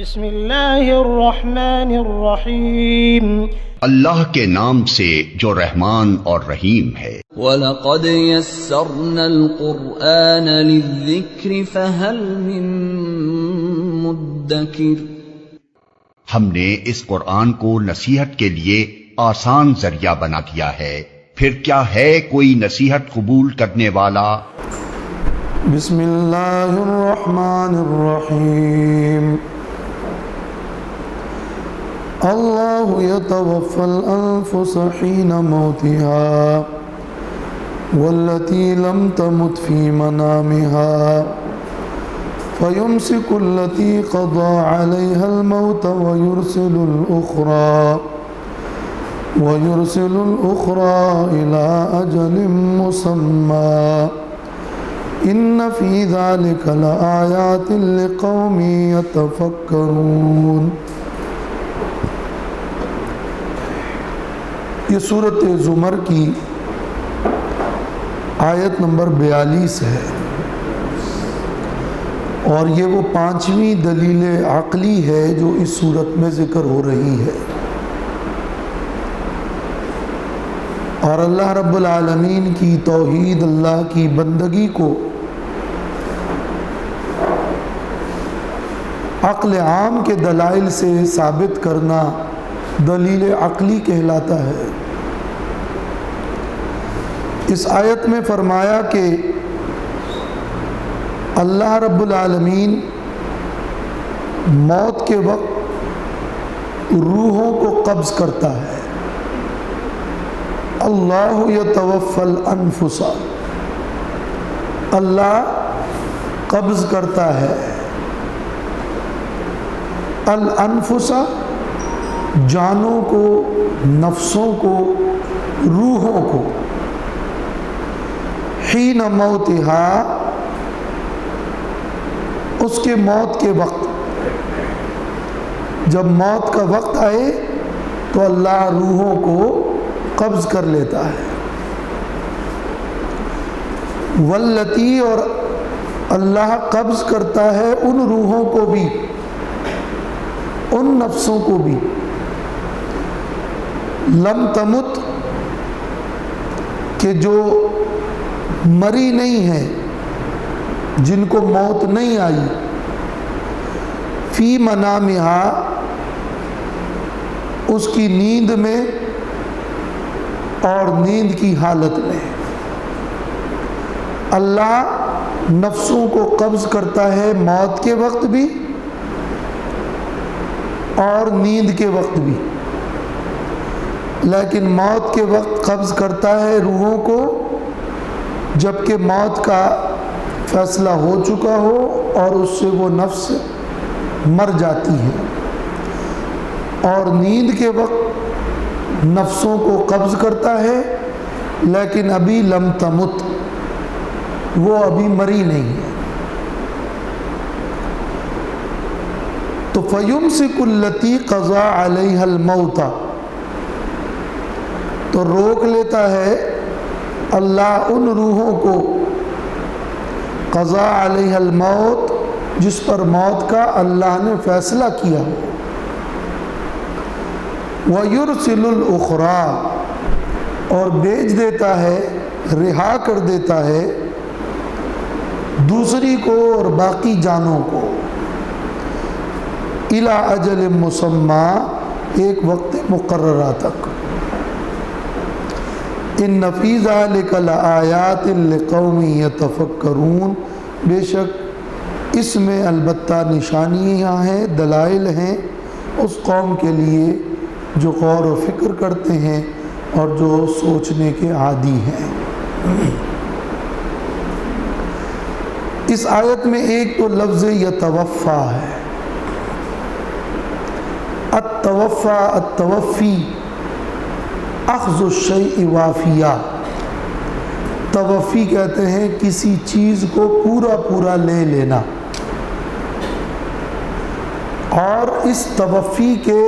بسم اللہ الرحمن الرحیم، اللہ کے نام سے جو رحمان اور رحیم ہے۔ وَلَقَدْ يَسَّرْنَا الْقُرْآنَ لِلذِّكْرِ فَهَلْ مِن مُّدَّكِرٍ۔ ہم نے اس قرآن کو نصیحت کے لیے آسان ذریعہ بنا دیا ہے، پھر کیا ہے کوئی نصیحت قبول کرنے والا؟ بسم اللہ الرحمن الرحیم۔ اللہ یتوفی الانفس حین موتها والتي لم تمت في منامها فيمسك التي قضى عليها الموت ويرسل الأخرى إلى أجل مسمى إن في ذلك لآيات لقوم يتفكرون۔ یہ سورۃ زمر کی آیت نمبر 42 ہے، اور یہ وہ 5ویں دلیل عقلی ہے جو اس سورت میں ذکر ہو رہی ہے۔ اور اللہ رب العالمین کی توحید، اللہ کی بندگی کو عقل عام کے دلائل سے ثابت کرنا دلیل عقلی کہلاتا ہے۔ اس آیت میں فرمایا کہ اللہ رب العالمین موت کے وقت روحوں کو قبض کرتا ہے۔ اللہ یتوفی الانفس، اللہ قبض کرتا ہے الانفس، جانوں کو، نفسوں کو، روحوں کو، حین موتہا، اس کے موت کے وقت۔ جب موت کا وقت آئے تو اللہ روحوں کو قبض کر لیتا ہے۔ واللتی، اور اللہ قبض کرتا ہے ان روحوں کو بھی، ان نفسوں کو بھی، لم تمت، کہ جو مری نہیں ہے، جن کو موت نہیں آئی، فی منامہا، اس کی نیند میں اور نیند کی حالت میں۔ اللہ نفسوں کو قبض کرتا ہے موت کے وقت بھی اور نیند کے وقت بھی، لیکن موت کے وقت قبض کرتا ہے روحوں کو جبکہ موت کا فیصلہ ہو چکا ہو اور اس سے وہ نفس مر جاتی ہے، اور نیند کے وقت نفسوں کو قبض کرتا ہے لیکن ابھی لم تمت، وہ ابھی مری نہیں ہے۔ تو فیمسک التی قضا علیہا الموت، تو روک لیتا ہے اللہ ان روحوں کو قضا علیہ الموت، جس پر موت کا اللہ نے فیصلہ کیا ہو، وَيُرْسِلُ الْأُخْرَى، اور بھیج دیتا ہے، رہا کر دیتا ہے دوسری کو اور باقی جانوں کو، اِلَىٰ أَجَلٍ مُّسَمًّى، ایک وقت مقررہ تک۔ ان فی ذلک لآیات لقوم یتفکرون، بے شک اس میں البتہ نشانیاں ہیں، دلائل ہیں اس قوم کے لیے جو غور و فکر کرتے ہیں اور جو سوچنے کے عادی ہیں۔ اس آیت میں ایک تو لفظ یتوفا ہے۔ التوفی اخذ الشیء وافیہ، توفی کہتے ہیں کسی چیز کو پورا پورا لے لینا، اور اس توفی کے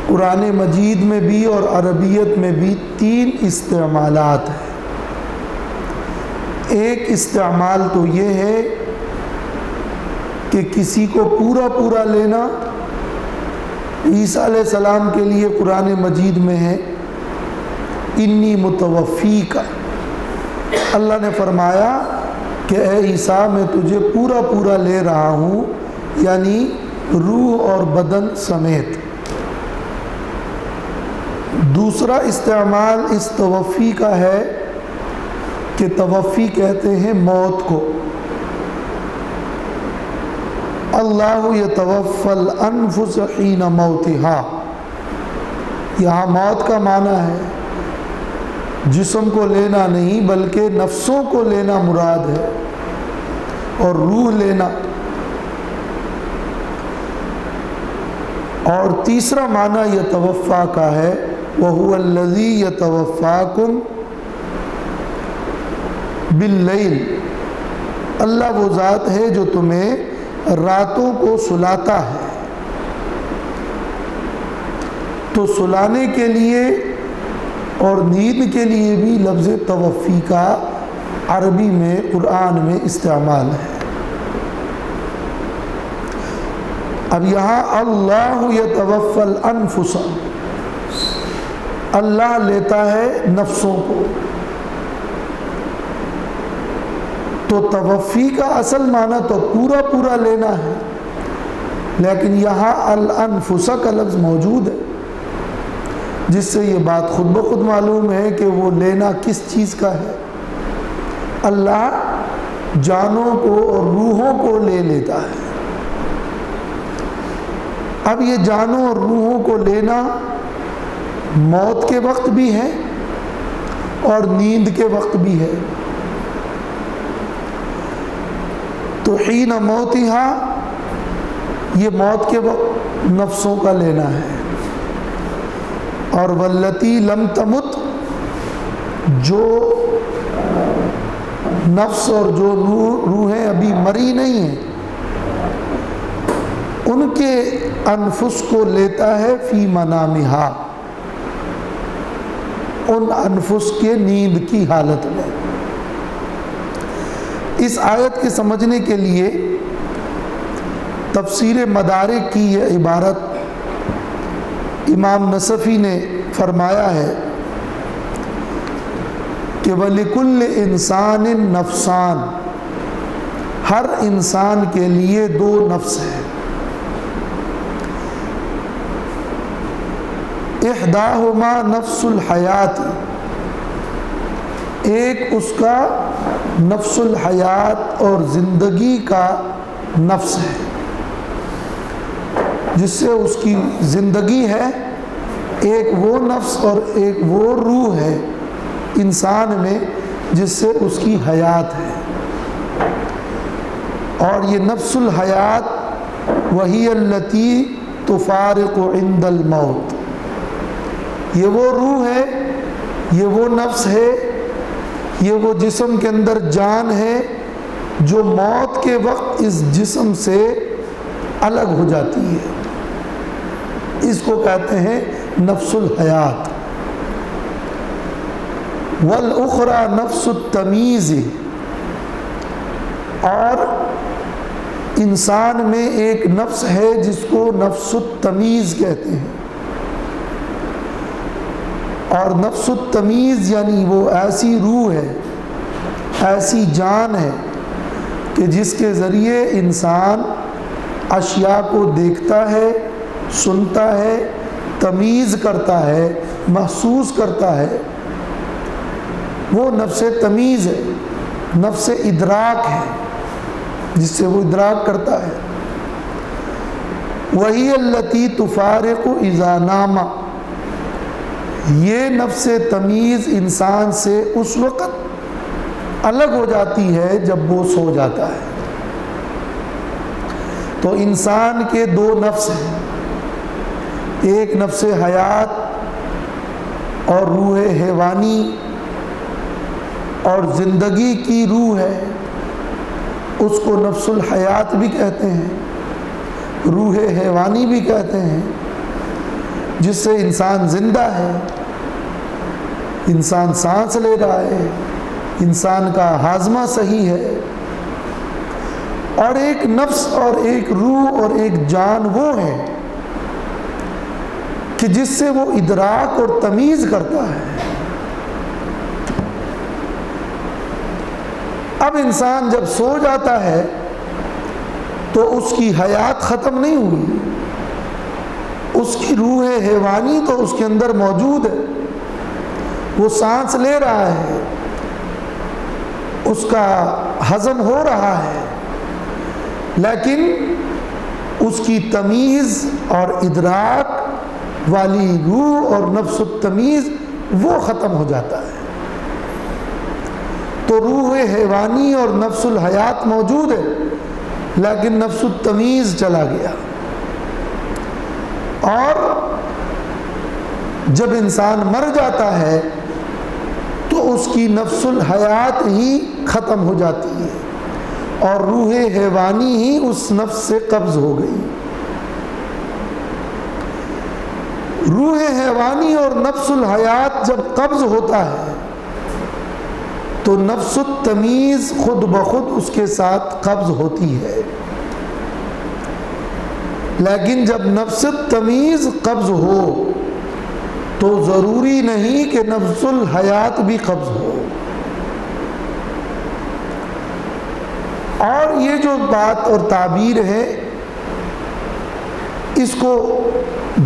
قرآن مجید میں بھی اور عربیت میں بھی 3 استعمالات ہیں۔ ایک استعمال تو یہ ہے کہ کسی کو پورا پورا لینا، عیسیٰ علیہ السلام کے لیے قرآن مجید میں ہے انی متوفیک، اللہ نے فرمایا کہ اے عیسیٰ میں تجھے پورا پورا لے رہا ہوں، یعنی روح اور بدن سمیت۔ دوسرا استعمال اس توفی کا ہے کہ توفی کہتے ہیں موت کو۔ اللہ یتوفی الانفس حین موتها، یہاں موت کا معنی ہے جسم کو لینا نہیں بلکہ نفسوں کو لینا مراد ہے، اور روح لینا۔ اور تیسرا معنی یتوفا کا ہے وَهُوَ الَّذِي يَتَوَفَّاكُمْ بِاللَّيْلِ، اللہ وہ ذات ہے جو تمہیں راتوں کو سلاتا ہے۔ تو سلانے کے لیے اور نیند کے لیے بھی لفظ توفی کا عربی میں قرآن میں استعمال ہے۔ اب یہاں اللہ یتوفی الانفس، اللہ لیتا ہے نفسوں کو، تو توفی کا اصل معنی تو پورا پورا لینا ہے، لیکن یہاں الانفس کا لفظ موجود ہے، جس سے یہ بات خود بخود معلوم ہے کہ وہ لینا کس چیز کا ہے۔ اللہ جانوں کو اور روحوں کو لے لیتا ہے۔ اب یہ جانوں اور روحوں کو لینا موت کے وقت بھی ہے اور نیند کے وقت بھی ہے۔ تو حین موتہا، یہ موت کے وقت نفسوں کا لینا ہے، اور واللتی لم تمت، جو نفس اور جو روحیں ابھی مری نہیں ہیں ان کے انفس کو لیتا ہے فی منامہا، ان انفس کے نیند کی حالت میں۔ اس آیت کے سمجھنے کے لیے تفسیر مدارک کی یہ عبارت امام نصفی نے فرمایا ہے کہ وَلِكُلِّ إِنسَانٍ نَفْسَانِ، ہر انسان کے لیے دو نفس ہیں، احداہما نفس الحیات، ایک اس کا نفس الحیات اور زندگی کا نفس ہے، جس سے اس کی زندگی ہے، ایک وہ نفس اور ایک وہ روح ہے انسان میں جس سے اس کی حیات ہے۔ اور یہ نفس الحیات وہی التی تفارق عند الموت، یہ وہ روح ہے، یہ وہ نفس ہے، یہ وہ جسم کے اندر جان ہے جو موت کے وقت اس جسم سے الگ ہو جاتی ہے، اس کو کہتے ہیں نفس الحیات۔ والاخرى نفس التمیز، اور انسان میں ایک نفس ہے جس کو نفس التمیز کہتے ہیں، اور نفس التمیز یعنی وہ ایسی روح ہے، ایسی جان ہے کہ جس کے ذریعے انسان اشیاء کو دیکھتا ہے، سنتا ہے، تمیز کرتا ہے، محسوس کرتا ہے، وہ نفس تمیز ہے، نفس ادراک ہے جس سے وہ ادراک کرتا ہے۔ وہی التی تفارق اذا نام، یہ نفس تمیز انسان سے اس وقت الگ ہو جاتی ہے جب وہ سو جاتا ہے۔ تو انسان کے دو نفس ہیں، ایک نفس حیات اور روح حیوانی، اور زندگی کی روح ہے، اس کو نفس الحیات بھی کہتے ہیں، روح حیوانی بھی کہتے ہیں، جس سے انسان زندہ ہے، انسان سانس لے رہا ہے، انسان کا ہاضمہ صحیح ہے۔ اور ایک نفس اور ایک روح اور ایک جان وہ ہے کہ جس سے وہ ادراک اور تمیز کرتا ہے۔ اب انسان جب سو جاتا ہے تو اس کی حیات ختم نہیں ہوئی، اس کی روح حیوانی تو اس کے اندر موجود ہے، وہ سانس لے رہا ہے، اس کا ہضم ہو رہا ہے، لیکن اس کی تمیز اور ادراک والی روح اور نفس التمیز وہ ختم ہو جاتا ہے۔ تو روح حیوانی اور نفس الحیات موجود ہے، لیکن نفس التمیز چلا گیا، اور جب انسان مر جاتا ہے تو اس کی نفس الحیات ہی ختم ہو جاتی ہے اور روح حیوانی ہی اس نفس سے قبض ہو گئی۔ روح حیوانی اور نفس الحیات جب قبض ہوتا ہے تو نفس التمیز خود بخود اس کے ساتھ قبض ہوتی ہے، لیکن جب نفس التمیز قبض ہو تو ضروری نہیں کہ نفس الحیات بھی قبض ہو۔ اور یہ جو بات اور تعبیر ہے اس کو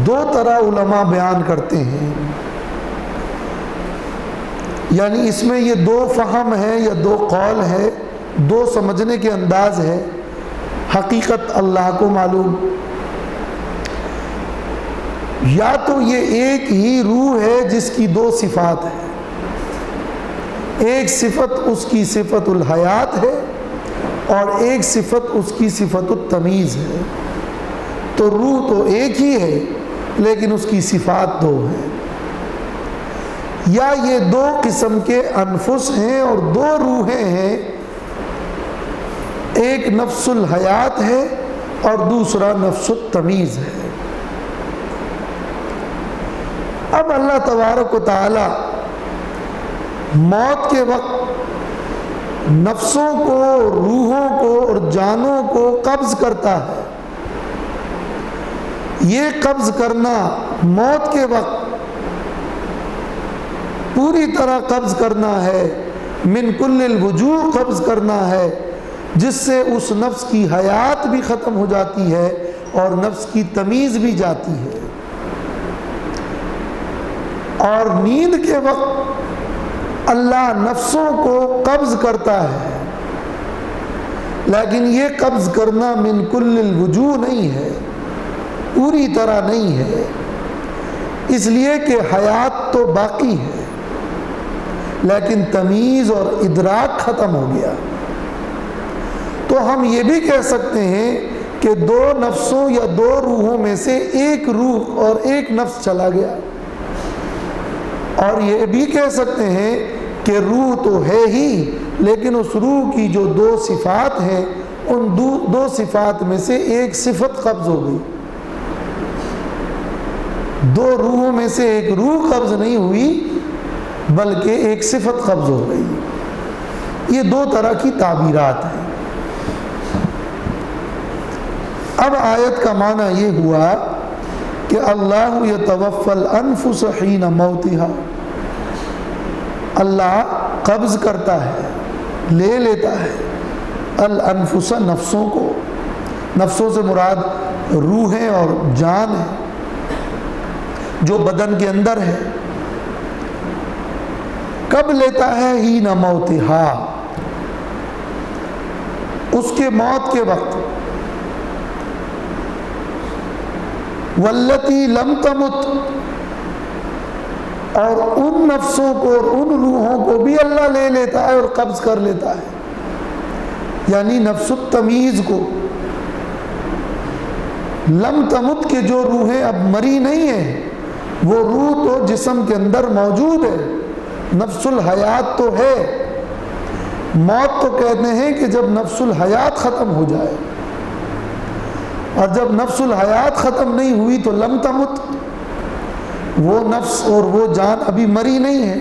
دو طرح علماء بیان کرتے ہیں، یعنی اس میں یہ دو فہم ہے یا دو قول ہے، دو سمجھنے کے انداز ہے، حقیقت اللہ کو معلوم۔ یا تو یہ ایک ہی روح ہے جس کی دو صفات ہیں، ایک صفت اس کی صفت الحیات ہے اور ایک صفت اس کی صفت التمیز ہے، تو روح تو ایک ہی ہے لیکن اس کی صفات دو ہیں۔ یا یہ دو قسم کے انفس ہیں اور دو روحیں ہیں، ایک نفس الحیات ہے اور دوسرا نفس التمیز ہے۔ اب اللہ تبارک و تعالی موت کے وقت نفسوں کو، روحوں کو اور جانوں کو قبض کرتا ہے۔ یہ قبض کرنا موت کے وقت پوری طرح قبض کرنا ہے، من کل الوجوہ قبض کرنا ہے، جس سے اس نفس کی حیات بھی ختم ہو جاتی ہے اور نفس کی تمیز بھی جاتی ہے۔ اور نیند کے وقت اللہ نفسوں کو قبض کرتا ہے، لیکن یہ قبض کرنا من کل الوجوہ نہیں ہے، پوری طرح نہیں ہے، اس لیے کہ حیات تو باقی ہے لیکن تمیز اور ادراک ختم ہو گیا۔ تو ہم یہ بھی کہہ سکتے ہیں کہ دو نفسوں یا دو روحوں میں سے ایک روح اور ایک نفس چلا گیا، اور یہ بھی کہہ سکتے ہیں کہ روح تو ہے ہی لیکن اس روح کی جو دو صفات ہیں ان دو صفات میں سے ایک صفت قبض ہو گئی۔ دو روحوں میں سے ایک روح قبض نہیں ہوئی بلکہ ایک صفت قبض ہو گئی۔ یہ دو طرح کی تعبیرات ہیں۔ اب آیت کا معنی یہ ہوا کہ اللہ یتوفی الانفس حین موتہا، اللہ قبض کرتا ہے، لے لیتا ہے الانفس نفسوں کو، نفسوں سے مراد روحیں اور جان ہے جو بدن کے اندر ہے۔ کب لیتا ہے؟ حین موتہا، اس کے موت کے وقت۔ واللتی لم تمت، اور ان نفسوں کو اور ان روحوں کو بھی اللہ لے لیتا ہے اور قبض کر لیتا ہے، یعنی نفس التمیز کو۔ لم تمت کے جو روحیں اب مری نہیں ہیں، وہ روح تو جسم کے اندر موجود ہے، نفس الحیات تو ہے۔ موت تو کہتے ہیں کہ جب نفس الحیات ختم ہو جائے، اور جب نفس الحیات ختم نہیں ہوئی تو لم تمت، وہ نفس اور وہ جان ابھی مری نہیں ہے،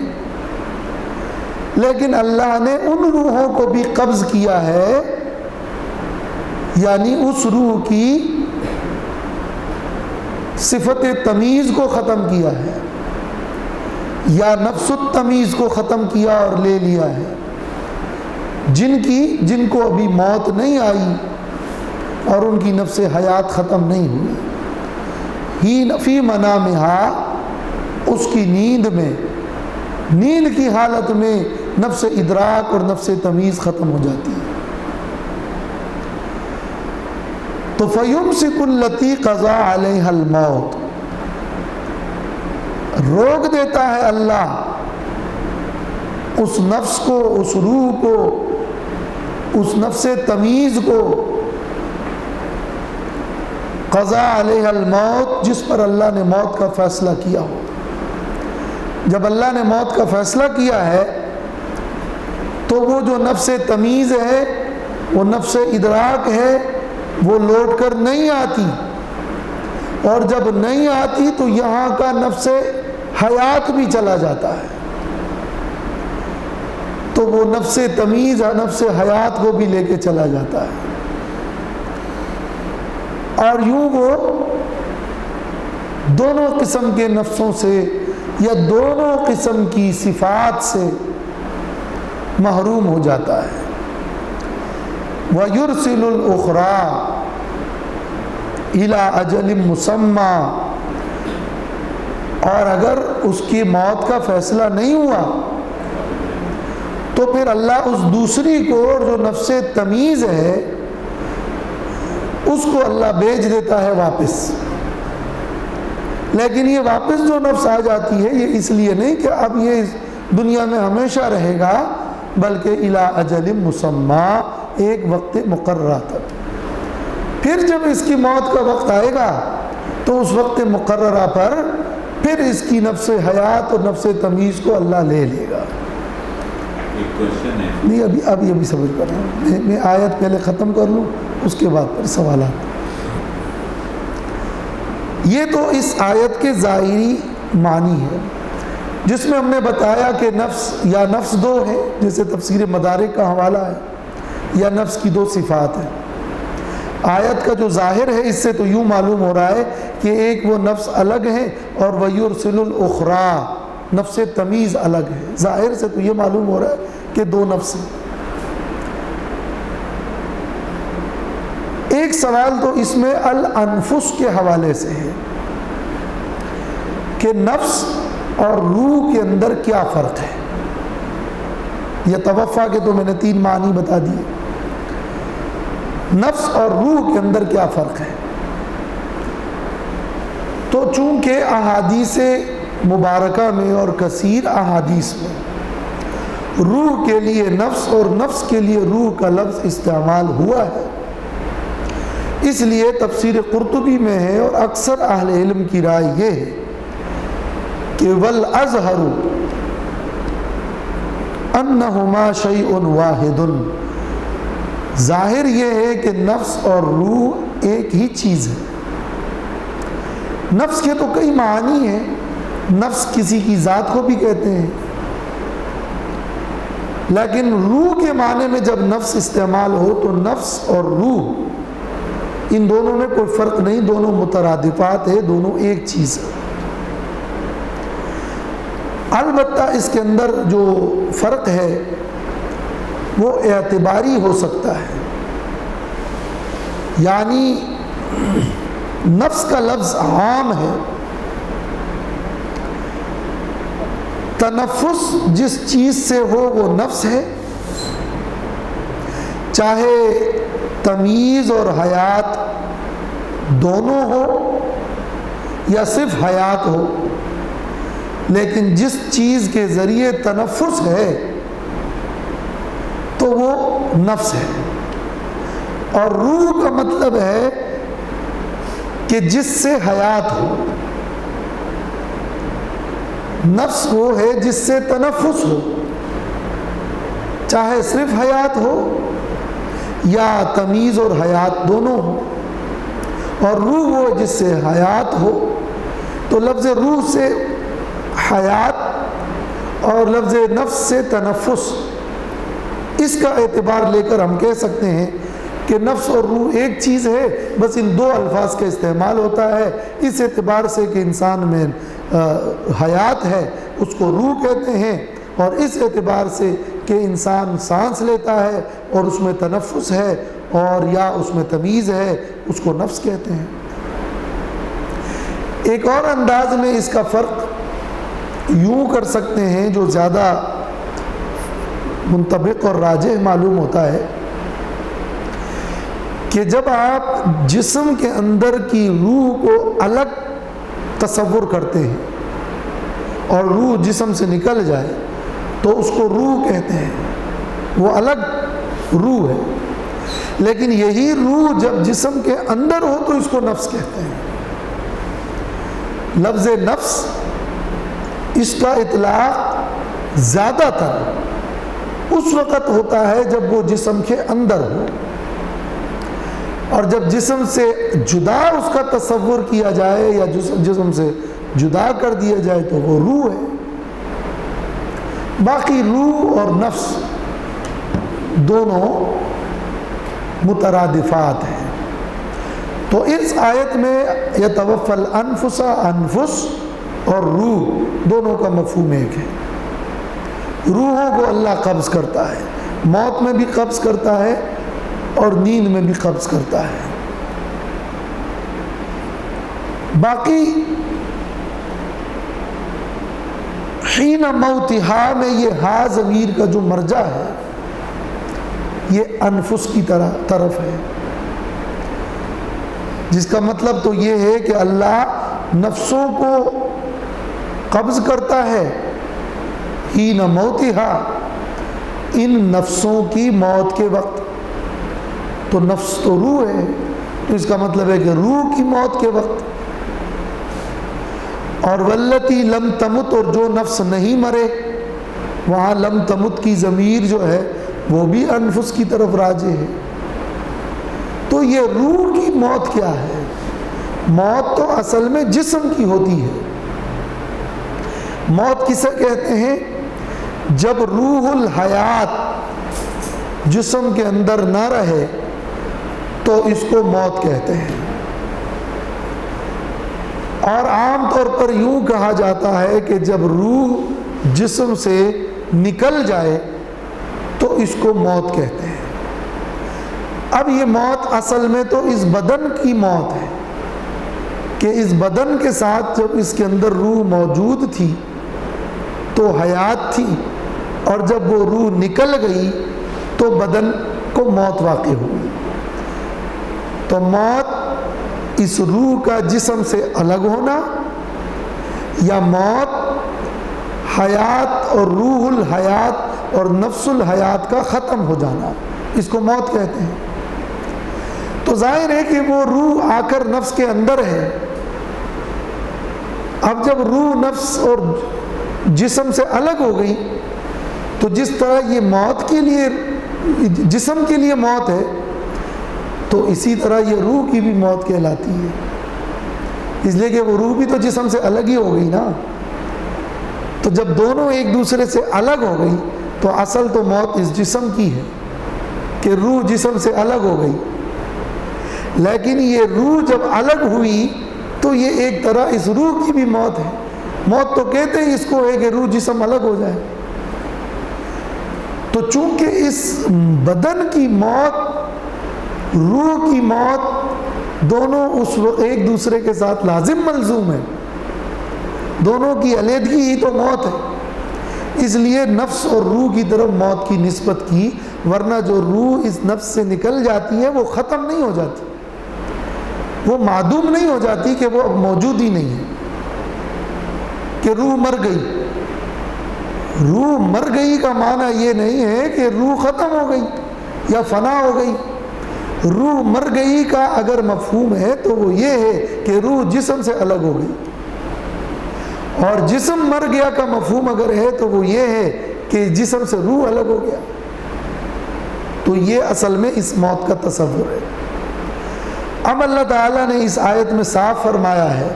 لیکن اللہ نے ان روحوں کو بھی قبض کیا ہے یعنی اس روح کی صفت تمیز کو ختم کیا ہے، یا نفس التمیز کو ختم کیا اور لے لیا ہے، جن کو ابھی موت نہیں آئی اور ان کی نفس حیات ختم نہیں ہوئی، ہی فی منامہا، اس کی نیند میں، نیند کی حالت میں نفس ادراک اور نفس تمیز ختم ہو جاتی ہے۔ تو فَيُمْسِكُ الَّتِي قَضَى عَلَيْهَا الْمَوْتِ، روک دیتا ہے اللہ اس نفس کو، اس روح کو، اس نفس تمیز کو، قضا علیہ الموت، جس پر اللہ نے موت کا فیصلہ کیا ہو۔ جب اللہ نے موت کا فیصلہ کیا ہے تو وہ جو نفس تمیز ہے، وہ نفس ادراک ہے، وہ لوٹ کر نہیں آتی، اور جب نہیں آتی تو یہاں کا نفس حیات بھی چلا جاتا ہے، تو وہ نفس تمیز نفس حیات کو بھی لے کے چلا جاتا ہے، اور یوں وہ دونوں قسم کے نفسوں سے یا دونوں قسم کی صفات سے محروم ہو جاتا ہے۔ وَيُرْسِلُ الْأُخْرَى إِلَىٰ أَجَلٍ مُّسَمًّى، اور اگر اس کی موت کا فیصلہ نہیں ہوا تو پھر اللہ اس دوسری کو، جو نفس تمیز ہے، اس کو اللہ بھیج دیتا ہے واپس۔ لیکن یہ واپس جو نفس آ جاتی ہے، یہ اس لیے نہیں کہ اب یہ دنیا میں ہمیشہ رہے گا، بلکہ الی اجل مسمى، ایک وقت مقررہ تک۔ پھر جب اس کی موت کا وقت آئے گا تو اس وقت مقررہ پر پھر اس کی نفس حیات اور نفس تمیز کو اللہ لے لے گا۔ نہیں، ابھی صبر کر رہا ہوں، میں آیت پہلے ختم کر لوں، اس کے بعد پھر سوالات۔ یہ تو اس آیت کے ظاہری معنی ہے، جس میں ہم نے بتایا کہ نفس یا نفس دو ہے، جیسے تفسیر مدارک کا حوالہ ہے، یا نفس کی دو صفات ہیں۔ آیت کا جو ظاہر ہے، اس سے تو یوں معلوم ہو رہا ہے کہ ایک وہ نفس الگ ہے اور وَيُرْسِلُ الْأُخْرَى، نفس تمیز الگ ہے۔ ظاہر سے تو یہ معلوم ہو رہا ہے کہ دو نفس ہیں۔ ایک سوال تو اس میں الانفس کے حوالے سے ہے کہ نفس اور روح کے اندر کیا فرق ہے۔ یہ توفا کے تو میں نے 3 معنی بتا دیے۔ نفس اور روح کے اندر کیا فرق ہے؟ تو چونکہ احادیث مبارکہ میں اور کثیر احادیث میں روح کے لیے نفس اور نفس کے لیے روح کا لفظ استعمال ہوا ہے، اس لیے تفسیر قرطبی میں ہے اور اکثر اہل علم کی رائے یہ ہے کہ وَالْأَزْهَرُ أَنَّهُمَا شَيْءٌ وَاحِدٌ، ظاہر یہ ہے کہ نفس اور روح ایک ہی چیز ہے۔ نفس کے تو کئی معنی ہیں، نفس کسی کی ذات کو بھی کہتے ہیں، لیکن روح کے معنی میں جب نفس استعمال ہو تو نفس اور روح، ان دونوں میں کوئی فرق نہیں، دونوں مترادفات ہیں، دونوں ایک چیز ہے۔ البتہ اس کے اندر جو فرق ہے وہ اعتباری ہو سکتا ہے، یعنی نفس کا لفظ عام ہے، تنفس جس چیز سے ہو وہ نفس ہے، چاہے تمیز اور حیات دونوں ہو یا صرف حیات ہو، لیکن جس چیز کے ذریعے تنفس ہے تو وہ نفس ہے۔ اور روح کا مطلب ہے کہ جس سے حیات ہو، نفس وہ ہے جس سے تنفس ہو، چاہے صرف حیات ہو یا تمیز اور حیات دونوں ہو، اور روح وہ جس سے حیات ہو۔ تو لفظ روح سے حیات اور لفظ نفس سے تنفس، اس کا اعتبار لے کر ہم کہہ سکتے ہیں کہ نفس اور روح ایک چیز ہے، بس ان دو الفاظ کا استعمال ہوتا ہے، اس اعتبار سے کہ انسان میں حیات ہے اس کو روح کہتے ہیں، اور اس اعتبار سے کہ انسان سانس لیتا ہے اور اس میں تنفس ہے اور یا اس میں تمیز ہے اس کو نفس کہتے ہیں۔ ایک اور انداز میں اس کا فرق یوں کر سکتے ہیں جو زیادہ منطبق اور راجح معلوم ہوتا ہے کہ جب آپ جسم کے اندر کی روح کو الگ تصور کرتے ہیں اور روح جسم سے نکل جائے تو اس کو روح کہتے ہیں، وہ الگ روح ہے، لیکن یہی روح جب جسم کے اندر ہو تو اس کو نفس کہتے ہیں۔ لفظ نفس اس کا اطلاق زیادہ تر اس وقت ہوتا ہے جب وہ جسم کے اندر ہو، اور جب جسم سے جدا اس کا تصور کیا جائے یا جسم سے جدا کر دیا جائے تو وہ روح ہے۔ باقی روح اور نفس دونوں مترادفات ہیں۔ تو اس آیت میں یتوفی الانفس، انفس اور روح دونوں کا مفہوم ایک ہے۔ روحوں کو اللہ قبض کرتا ہے، موت میں بھی قبض کرتا ہے اور نیند میں بھی قبض کرتا ہے۔ باقی حین موتہا میں یہ ہا ضمیر کا جو مرجع ہے یہ انفس کی طرف ہے، جس کا مطلب تو یہ ہے کہ اللہ نفسوں کو قبض کرتا ہے حین موتہا، ان نفسوں کی موت کے وقت۔ تو نفس تو روح ہے، تو اس کا مطلب ہے کہ روح کی موت کے وقت۔ اور واللتی لم تمت، اور جو نفس نہیں مرے، وہاں لم تمت کی ضمیر جو ہے وہ بھی انفس کی طرف راجع ہے۔ تو یہ روح کی موت کیا ہے؟ موت تو اصل میں جسم کی ہوتی ہے۔ موت کسے کہتے ہیں؟ جب روح الحیات جسم کے اندر نہ رہے تو اس کو موت کہتے ہیں۔ اور عام طور پر یوں کہا جاتا ہے کہ جب روح جسم سے نکل جائے تو اس کو موت کہتے ہیں۔ اب یہ موت اصل میں تو اس بدن کی موت ہے کہ اس بدن کے ساتھ جب اس کے اندر روح موجود تھی تو حیات تھی، اور جب وہ روح نکل گئی تو بدن کو موت واقع ہوئی۔ تو موت اس روح کا جسم سے الگ ہونا، یا موت حیات اور روح الحیات اور نفس الحیات کا ختم ہو جانا، اس کو موت کہتے ہیں۔ تو ظاہر ہے کہ وہ روح آ کر نفس کے اندر ہے۔ اب جب روح نفس اور جسم سے الگ ہو گئی تو جس طرح یہ موت کے لیے جسم کے لیے موت ہے تو اسی طرح یہ روح کی بھی موت کہلاتی ہے، اس لیے کہ وہ روح بھی تو جسم سے الگ ہی ہو گئی نا۔ تو جب دونوں ایک دوسرے سے الگ ہو گئی تو اصل تو موت اس جسم کی ہے کہ روح جسم سے الگ ہو گئی، لیکن یہ روح جب الگ ہوئی تو یہ ایک طرح اس روح کی بھی موت ہے۔ موت تو کہتے ہیں اس کو ہے کہ روح جسم الگ ہو جائے۔ تو چونکہ اس بدن کی موت، روح کی موت دونوں اس وقت ایک دوسرے کے ساتھ لازم ملزوم ہے، دونوں کی علیحدگی ہی تو موت ہے، اس لیے نفس اور روح کی طرف موت کی نسبت کی، ورنہ جو روح اس نفس سے نکل جاتی ہے وہ ختم نہیں ہو جاتی، وہ معدوم نہیں ہو جاتی کہ وہ اب موجود ہی نہیں ہے، کہ روح مر گئی۔ روح مر گئی کا معنی یہ نہیں ہے کہ روح ختم ہو گئی یا فنا ہو گئی۔ روح مر گئی کا اگر مفہوم ہے تو وہ یہ ہے کہ روح جسم سے الگ ہو گئی، اور جسم مر گیا کا مفہوم اگر ہے تو وہ یہ ہے کہ جسم سے روح الگ ہو گیا۔ تو یہ اصل میں اس موت کا تصور ہے۔ اب اللہ تعالیٰ نے اس آیت میں صاف فرمایا ہے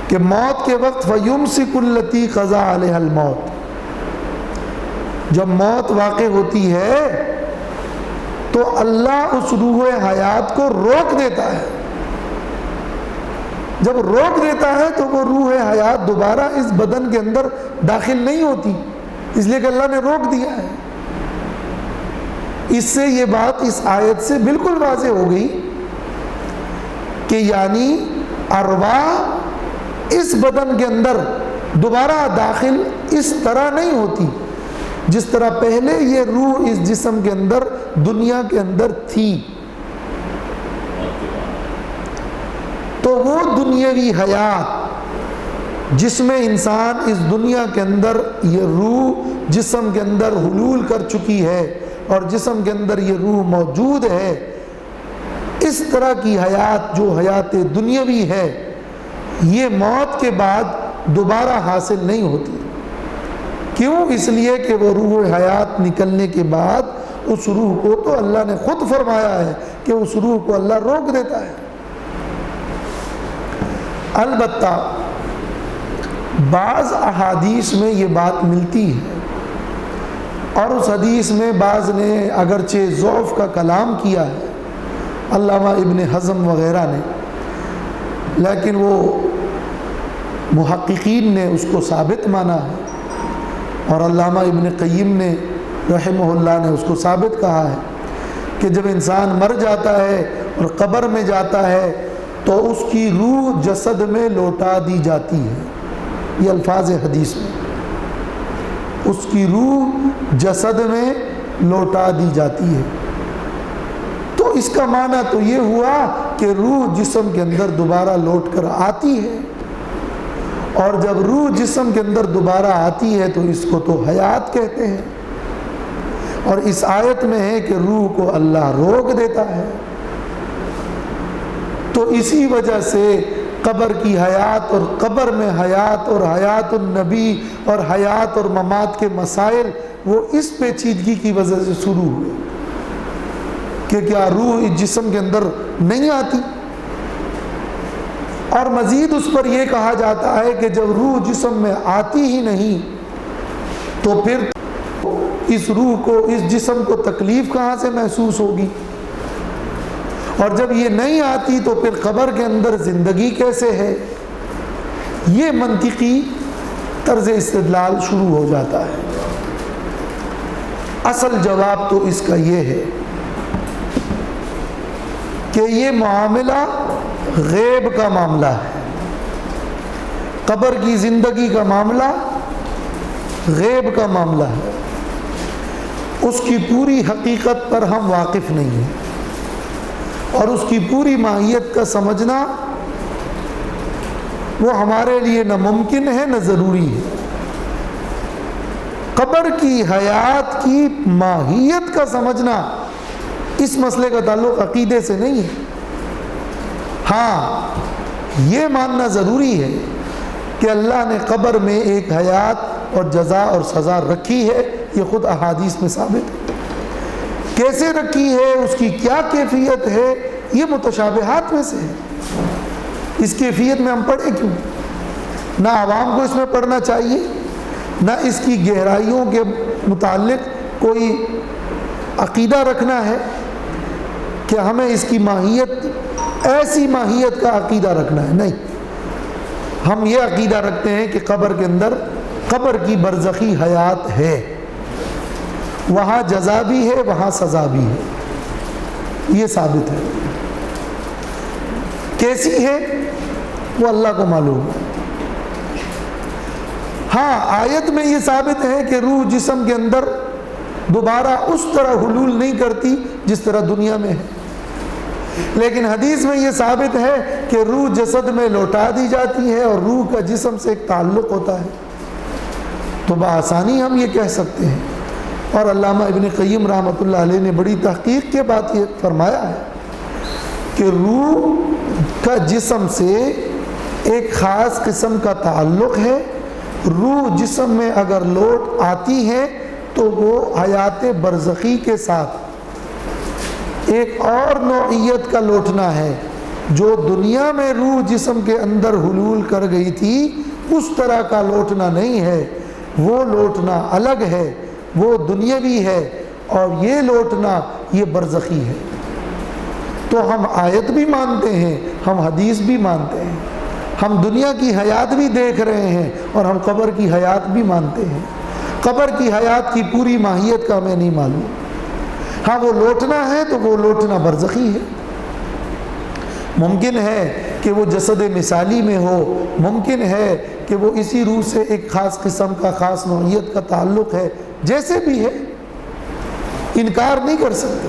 کہ موت کے وقت فَيُمْسِكُ الَّتِي قَضَى عَلَيْهَا الْمَوْتِ، جب موت واقع ہوتی ہے تو اللہ اس روح حیات کو روک دیتا ہے. جب روک دیتا ہے تو وہ روح حیات دوبارہ اس بدن کے اندر داخل نہیں ہوتی، اس لیے کہ اللہ نے روک دیا ہے. اس سے یہ بات اس آیت سے بالکل واضح ہو گئی کہ یعنی ارواح اس بدن کے اندر دوبارہ داخل اس طرح نہیں ہوتی جس طرح پہلے یہ روح اس جسم کے اندر دنیا کے اندر تھی. تو وہ دنیاوی حیات جس میں انسان اس دنیا کے اندر یہ روح جسم کے اندر حلول کر چکی ہے اور جسم کے اندر یہ روح موجود ہے، اس طرح کی حیات جو حیات دنیاوی ہے یہ موت کے بعد دوبارہ حاصل نہیں ہوتی. کیوں؟ اس لیے کہ وہ روح حیات نکلنے کے بعد اس روح کو تو اللہ نے خود فرمایا ہے کہ اس روح کو اللہ روک دیتا ہے. البتہ بعض احادیث میں یہ بات ملتی ہے اور اس حدیث میں بعض نے اگرچہ ضعف کا کلام کیا ہے، علامہ ابن حزم وغیرہ نے، لیکن وہ محققین نے اس کو ثابت مانا ہے اور علامہ ابن قیم نے رحمہ اللہ نے اس کو ثابت کہا ہے کہ جب انسان مر جاتا ہے اور قبر میں جاتا ہے تو اس کی روح جسد میں لوٹا دی جاتی ہے. یہ الفاظ حدیث میں، اس کی روح جسد میں لوٹا دی جاتی ہے. تو اس کا معنی تو یہ ہوا کہ روح جسم کے اندر دوبارہ لوٹ کر آتی ہے، اور جب روح جسم کے اندر دوبارہ آتی ہے تو اس کو تو حیات کہتے ہیں. اور اس آیت میں ہے کہ روح کو اللہ روک دیتا ہے. تو اسی وجہ سے قبر کی حیات اور قبر میں حیات اور حیات النبی اور حیات اور ممات کے مسائل وہ اس پیچیدگی کی وجہ سے شروع ہوئے کہ کیا روح اس جسم کے اندر نہیں آتی. اور مزید اس پر یہ کہا جاتا ہے کہ جب روح جسم میں آتی ہی نہیں تو پھر اس روح کو اس جسم کو تکلیف کہاں سے محسوس ہوگی، اور جب یہ نہیں آتی تو پھر قبر کے اندر زندگی کیسے ہے. یہ منطقی طرز استدلال شروع ہو جاتا ہے. اصل جواب تو اس کا یہ ہے کہ یہ معاملہ غیب کا معاملہ ہے. قبر کی زندگی کا معاملہ غیب کا معاملہ ہے. اس کی پوری حقیقت پر ہم واقف نہیں ہیں اور اس کی پوری ماہیت کا سمجھنا وہ ہمارے لیے نہ ممکن ہے نہ ضروری ہے. قبر کی حیات کی ماہیت کا سمجھنا اس مسئلے کا تعلق عقیدے سے نہیں ہے. ہاں یہ ماننا ضروری ہے کہ اللہ نے قبر میں ایک حیات اور جزا اور سزا رکھی ہے، یہ خود احادیث میں ثابت ہے. کیسے رکھی ہے، اس کی کیا کیفیت ہے، یہ متشابہات میں سے ہے. اس کیفیت میں ہم پڑھیں کیوں؟ نہ عوام کو اس میں پڑھنا چاہیے، نہ اس کی گہرائیوں کے متعلق کوئی عقیدہ رکھنا ہے کہ ہمیں اس کی ماہیت ایسی ماہیت کا عقیدہ رکھنا ہے. نہیں، ہم یہ عقیدہ رکھتے ہیں کہ قبر کے اندر قبر کی برزخی حیات ہے، وہاں جزا بھی ہے وہاں سزا بھی ہے. یہ ثابت ہے. کیسی ہے وہ اللہ کو معلوم ہے. ہاں آیت میں یہ ثابت ہے کہ روح جسم کے اندر دوبارہ اس طرح حلول نہیں کرتی جس طرح دنیا میں ہے، لیکن حدیث میں یہ ثابت ہے کہ روح جسد میں لوٹا دی جاتی ہے اور روح کا جسم سے ایک تعلق ہوتا ہے. تو بآسانی ہم یہ کہہ سکتے ہیں. اور علامہ ابن قیم رحمۃ اللہ علیہ نے بڑی تحقیق کے بعد یہ فرمایا ہے کہ روح کا جسم سے ایک خاص قسم کا تعلق ہے. روح جسم میں اگر لوٹ آتی ہے تو وہ حیات برزخی کے ساتھ ایک اور نوعیت کا لوٹنا ہے. جو دنیا میں روح جسم کے اندر حلول کر گئی تھی اس طرح کا لوٹنا نہیں ہے. وہ لوٹنا الگ ہے، وہ دنیاوی ہے. اور یہ لوٹنا یہ برزخی ہے۔ تو ہم آیت بھی مانتے ہیں، ہم حدیث بھی مانتے ہیں، ہم دنیا کی حیات بھی دیکھ رہے ہیں اور ہم قبر کی حیات بھی مانتے ہیں۔ قبر کی حیات کی پوری ماہیت کا ہمیں نہیں معلوم۔ ہاں وہ لوٹنا ہے تو وہ لوٹنا برزخی ہے۔ ممکن ہے کہ وہ جسد مثالی میں ہو، ممکن ہے کہ وہ اسی روح سے ایک خاص قسم کا خاص نوعیت کا تعلق ہے، جیسے بھی ہے انکار نہیں کر سکتے۔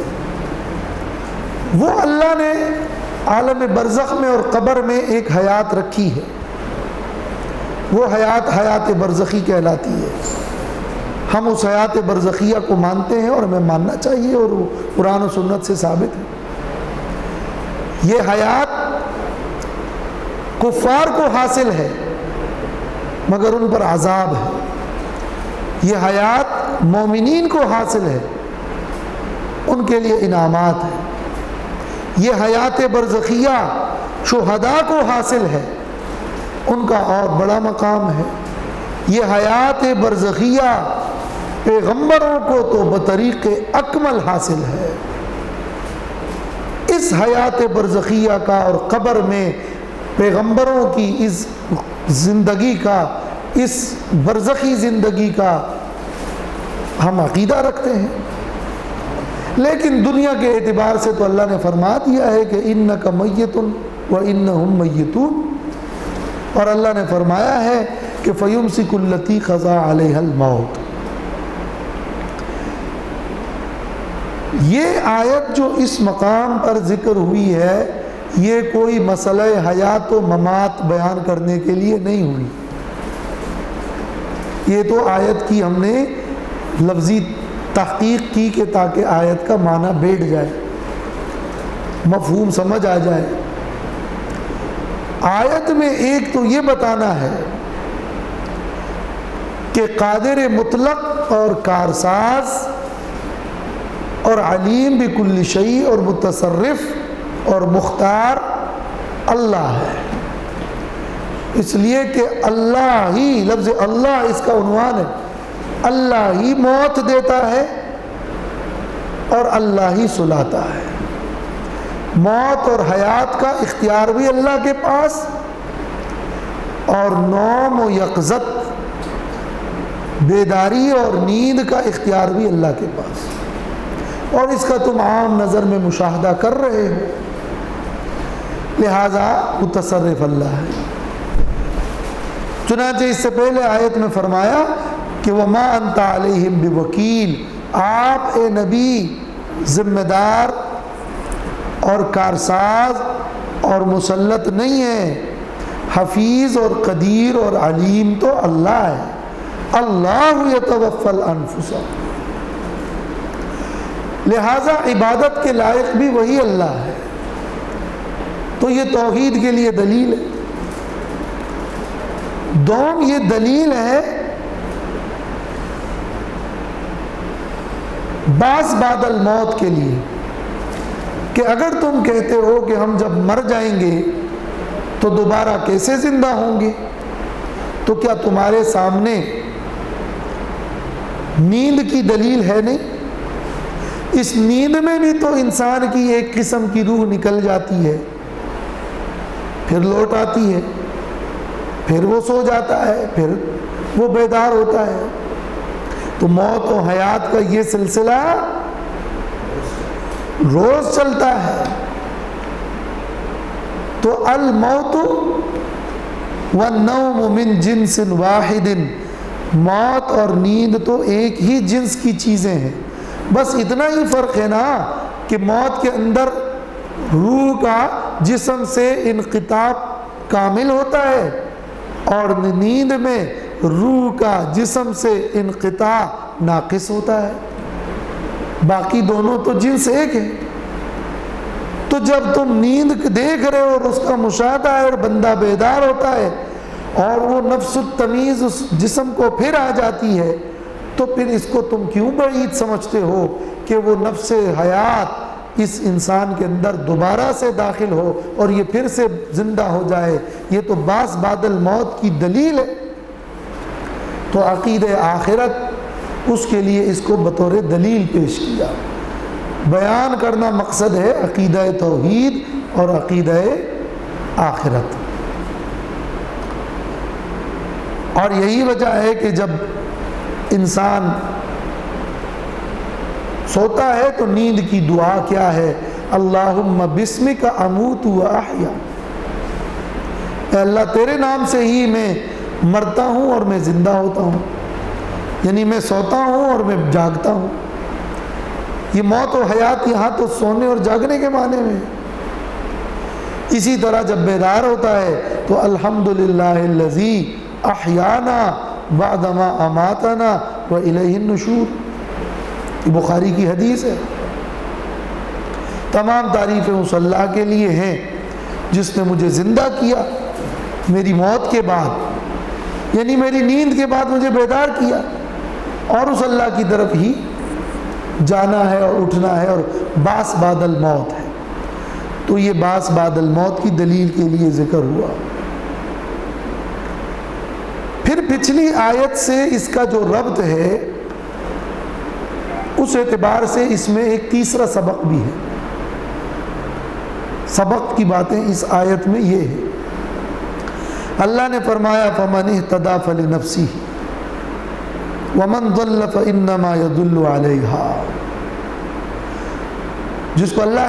وہ اللہ نے عالم برزخ میں اور قبر میں ایک حیات رکھی ہے، وہ حیات حیات برزخی کہلاتی ہے۔ ہم اس حیات برزخیہ کو مانتے ہیں اور ہمیں ماننا چاہیے، اور وہ قرآن و سنت سے ثابت ہے۔ یہ حیات کفار کو حاصل ہے مگر ان پر عذاب ہے، یہ حیات مومنین کو حاصل ہے، ان کے لیے انعامات ہیں۔ یہ حیات برزخیہ شہداء کو حاصل ہے، ان کا اور بڑا مقام ہے۔ یہ حیات برزخیہ پیغمبروں کو تو بطریق اکمل حاصل ہے۔ اس حیات برزخیہ کا اور قبر میں پیغمبروں کی اس زندگی کا، اس برزخی زندگی کا ہم عقیدہ رکھتے ہیں، لیکن دنیا کے اعتبار سے تو اللہ نے فرما دیا ہے کہ انک میت وانہم میتون، اور اللہ نے فرمایا ہے کہ فیمسک التی قضی علیہا الموت۔ یہ آیت جو اس مقام پر ذکر ہوئی ہے، یہ کوئی مسئلہ حیات و ممات بیان کرنے کے لیے نہیں ہوئی، یہ تو آیت کی ہم نے لفظی تحقیق کی کہ تاکہ آیت کا معنی بیٹھ جائے، مفہوم سمجھ آ جائے۔ آیت میں ایک تو یہ بتانا ہے کہ قادر مطلق اور کارساز اور علیم بکل شیء اور متصرف اور مختار اللہ ہے، اس لیے کہ اللہ ہی، لفظ اللہ اس کا عنوان ہے، اللہ ہی موت دیتا ہے اور اللہ ہی سلاتا ہے۔ موت اور حیات کا اختیار بھی اللہ کے پاس، اور نوم و یقظت، بیداری اور نیند کا اختیار بھی اللہ کے پاس، اور اس کا تم عام نظر میں مشاہدہ کر رہے ہو، لہذا متصرف اللہ ہے۔ چنانچہ اس سے پہلے آیت میں فرمایا کہ وَمَا أَنْتَ عَلَيْهِمْ بِوَكِيلٍ، آپ اے نبی ذمہ دار اور کارساز اور مسلط نہیں ہے، حفیظ اور قدیر اور علیم تو اللہ ہے۔ اللہ یتوفی الانفس، لہذا عبادت کے لائق بھی وہی اللہ ہے۔ تو یہ توحید کے لیے دلیل ہے۔ دوم یہ دلیل ہے بعض بعد الموت کے لیے، کہ اگر تم کہتے ہو کہ ہم جب مر جائیں گے تو دوبارہ کیسے زندہ ہوں گے، تو کیا تمہارے سامنے نیند کی دلیل ہے نہیں؟ اس نیند میں بھی تو انسان کی ایک قسم کی روح نکل جاتی ہے، پھر لوٹ آتی ہے، پھر وہ سو جاتا ہے، پھر وہ بیدار ہوتا ہے۔ تو موت و حیات کا یہ سلسلہ روز چلتا ہے۔ تو الموت والنوم من جنس واحد، موت اور نیند تو ایک ہی جنس کی چیزیں ہیں، بس اتنا ہی فرق ہے نا کہ موت کے اندر روح کا جسم سے انقطاع کامل ہوتا ہے، اور نیند میں روح کا جسم سے انقطاع ناقص ہوتا ہے، باقی دونوں تو جنس ایک ہے۔ تو جب تم نیند دیکھ رہے ہو اور اس کا مشاہدہ ہے اور بندہ بیدار ہوتا ہے اور وہ نفس التمیز اس جسم کو پھر آ جاتی ہے، تو پھر اس کو تم کیوں بعید سمجھتے ہو کہ وہ نفس حیات اس انسان کے اندر دوبارہ سے داخل ہو اور یہ پھر سے زندہ ہو جائے؟ یہ تو بعض بعد الموت کی دلیل ہے۔ تو عقیدہ آخرت اس کے لیے اس کو بطور دلیل پیش کیا. بیان کرنا مقصد ہے عقیدہ توحید اور عقیدہ آخرت. اور یہی وجہ ہے کہ جب انسان سوتا ہے تو نیند کی دعا کیا ہے؟ اللہم بسمک اموت و احیا. اے اللہ تیرے نام سے ہی میں مرتا ہوں اور میں زندہ ہوتا ہوں. یعنی میں سوتا ہوں اور میں جاگتا ہوں. یہ موت و حیات یہاں تو سونے اور جاگنے کے معنی میں. اسی طرح جب بیدار ہوتا ہے تو الحمدللہ الذی احیانا بعدما اماتنا والیہ النشور. یہ بخاری کی حدیث ہے. تمام تعریفیں اس اللہ کے لیے ہیں جس نے مجھے زندہ کیا میری موت کے بعد، یعنی میری نیند کے بعد مجھے بیدار کیا، اور اس اللہ کی طرف ہی جانا ہے اور اٹھنا ہے، اور بعث بعد الموت ہے. تو یہ بعث بعد الموت کی دلیل کے لیے ذکر ہوا. پھر پچھلی آیت سے اس کا جو ربط ہے اس اعتبار سے اس میں ایک تیسرا سبق بھی ہے. سبق کی باتیں اس آیت میں یہ ہے. اللہ نے فرمایا فمن اہتدی فلنفسہ ومن ضل فانما يضل علیہا. جس کو اللہ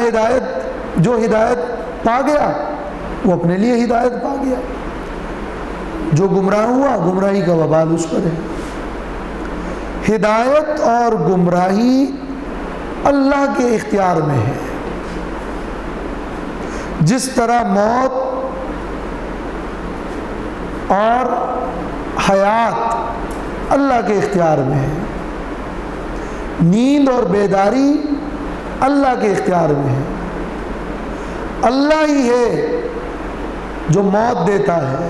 جو ہدایت پا گیا وہ اپنے لیے ہدایت پا گیا، جو گمراہ ہوا گمراہی کا وبال اس پر ہے. ہدایت اور گمراہی اللہ کے اختیار میں ہے. جس طرح موت اور حیات اللہ کے اختیار میں ہے، نیند اور بیداری اللہ کے اختیار میں ہے. اللہ ہی ہے جو موت دیتا ہے،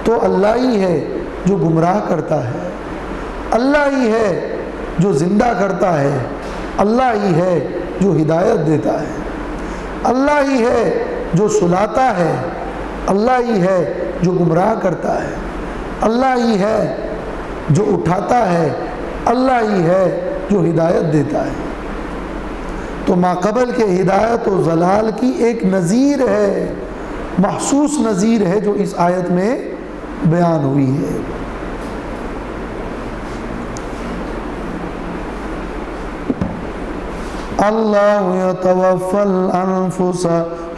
تو اللہ ہی ہے جو گمراہ کرتا ہے. اللہ ہی ہے جو زندہ کرتا ہے، اللہ ہی ہے جو ہدایت دیتا ہے. اللہ ہی ہے جو سلاتا ہے، اللہ ہی ہے جو گمراہ کرتا ہے. اللہ ہی ہے جو اٹھاتا ہے، اللہ ہی ہے جو ہدایت دیتا ہے. تو ماقبل کے ہدایت و ضلال کی ایک نظیر ہے، محسوس نظیر ہے جو اس آیت میں بیان ہوئی ہے. اللہ یتوفی الانفس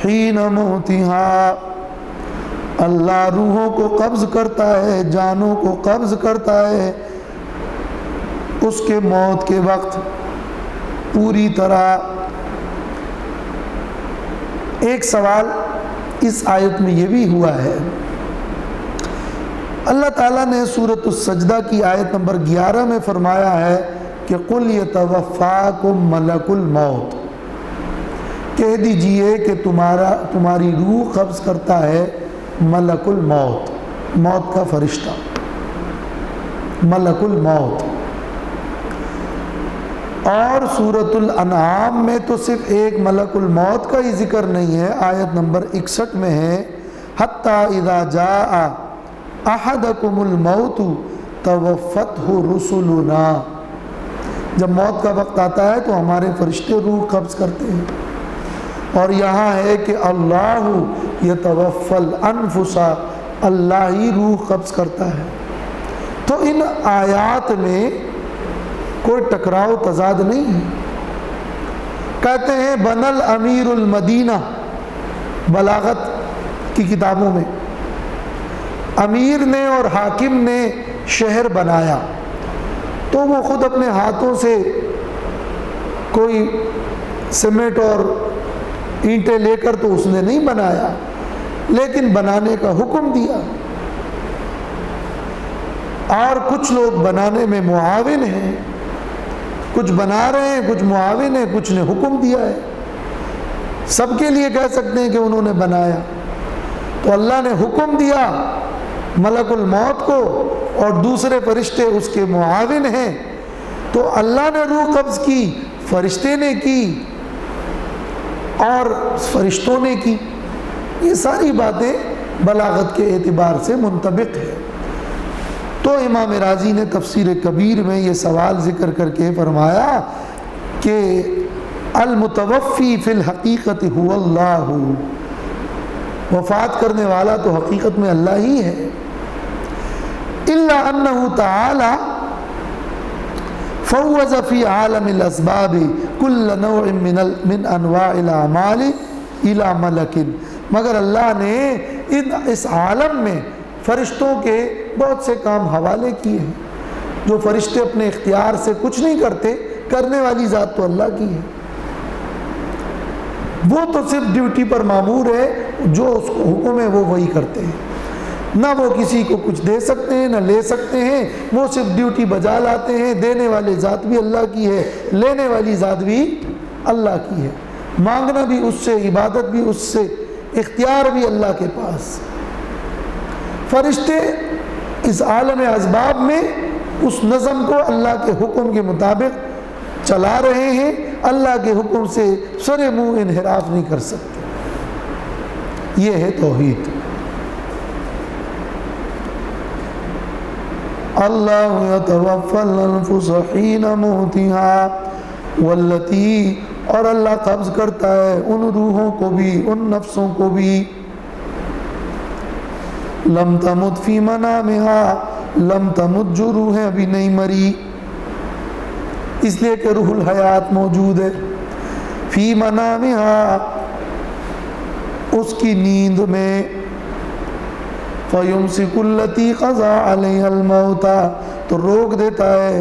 حین موتہا. اللہ روحوں کو قبض کرتا ہے، جانوں کو قبض کرتا ہے اس کے موت کے وقت پوری طرح. ایک سوال اس آیت میں یہ بھی ہوا ہے. اللہ تعالیٰ نے سورۃ السجدہ کی آیت نمبر 11 میں فرمایا ہے کہ قُلْ يَتَوَفَّاكُمْ مَلَكُ الْمَوْتِ. کہہ دیجئے کہ تمہاری روح قبض کرتا ہے ملک الموت، موت کا فرشتہ، ملک الموت. اور سورۃ الانعام میں تو صرف ایک ملک الموت کا ہی ذکر نہیں ہے. آیت نمبر 61 میں ہے حَتَّى إِذَا جَاءَ أَحَدَكُمُ الْمَوْتُ تَوَفَّتْهُ رُسُلُنَا. جب موت کا وقت آتا ہے تو ہمارے فرشتے روح قبض کرتے ہیں. اور یہاں ہے کہ اللہ یتوفی الانفس، اللہ ہی روح قبض کرتا ہے. تو ان آیات میں کوئی ٹکراؤ تضاد نہیں ہے. کہتے ہیں بن الامیر المدینہ، بلاغت کی کتابوں میں امیر نے اور حاکم نے شہر بنایا تو وہ خود اپنے ہاتھوں سے کوئی سیمنٹ اور اینٹیں لے کر تو اس نے نہیں بنایا، لیکن بنانے کا حکم دیا. اور کچھ لوگ بنانے میں معاون ہیں، کچھ بنا رہے ہیں، کچھ معاون ہیں، کچھ نے حکم دیا ہے. سب کے لیے کہہ سکتے ہیں کہ انہوں نے بنایا. تو اللہ نے حکم دیا ملک الموت کو اور دوسرے فرشتے اس کے معاون ہیں. تو اللہ نے روح قبض کی، فرشتے نے کی اور فرشتوں نے کی. یہ ساری باتیں بلاغت کے اعتبار سے منطبق ہے. تو امام راضی نے تفسیر کبیر میں یہ سوال ذکر کر کے فرمایا کہ المتوفی فی الحقیقت هو اللہ، وفات کرنے والا تو حقیقت میں اللہ ہی ہے، الا انہ تعالی فوض فی عالم الاسباب کل نوع من انواع الاعمال الى ملک، مگر اللہ نے اس عالم میں فرشتوں کے بہت سے کام حوالے کیے ہیں، جو فرشتے اپنے اختیار سے کچھ نہیں کرتے، کرنے والی ذات تو اللہ کی ہے، وہ تو صرف ڈیوٹی پر مامور ہے، جو اس کو حکم ہے وہ وہی کرتے ہیں، نہ وہ کسی کو کچھ دے سکتے ہیں نہ لے سکتے ہیں، وہ صرف ڈیوٹی بجا لاتے ہیں، دینے والی ذات بھی اللہ کی ہے، لینے والی ذات بھی اللہ کی ہے، مانگنا بھی اس سے، عبادت بھی اس سے، اختیار بھی اللہ کے پاس۔ فرشتے اس عالم اسباب میں اس نظم کو اللہ کے حکم کے مطابق چلا رہے ہیں، اللہ کے حکم سے سر منہ انحراف نہیں کر سکتے، یہ ہے توحید۔ اللہ یتوفی الانفس حین موتها واللتی، اور اللہ قبض کرتا ہے ان روحوں کو بھی، ان نفسوں کو بھی، لم تمت فی منامها، لم تمت جو روحیں ابھی نہیں مری، اس لیے کہ روح الحیات موجود ہے، فی منامها اس کی نیند میں، فَيُمْسِكُ الَّتِي قَضَى عَلَيْهَا الْمَوْتَ، تو روک دیتا ہے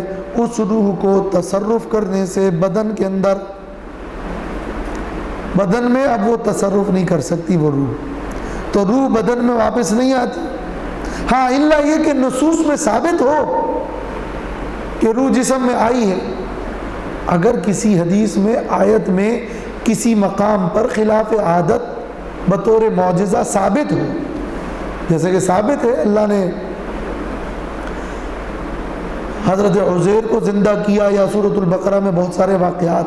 اس روح کو تصرف کرنے سے بدن کے اندر، بدن میں اب وہ تصرف نہیں کر سکتی وہ روح، تو روح بدن میں واپس نہیں آتی، ہاں الا یہ کہ نصوص میں ثابت ہو کہ روح جسم میں آئی ہے، اگر کسی حدیث میں، آیت میں کسی مقام پر خلاف عادت بطور معجزہ ثابت ہو، جیسے کہ ثابت ہے اللہ نے حضرت عزیر کو زندہ کیا، یا سورۃ البقرہ میں بہت سارے واقعات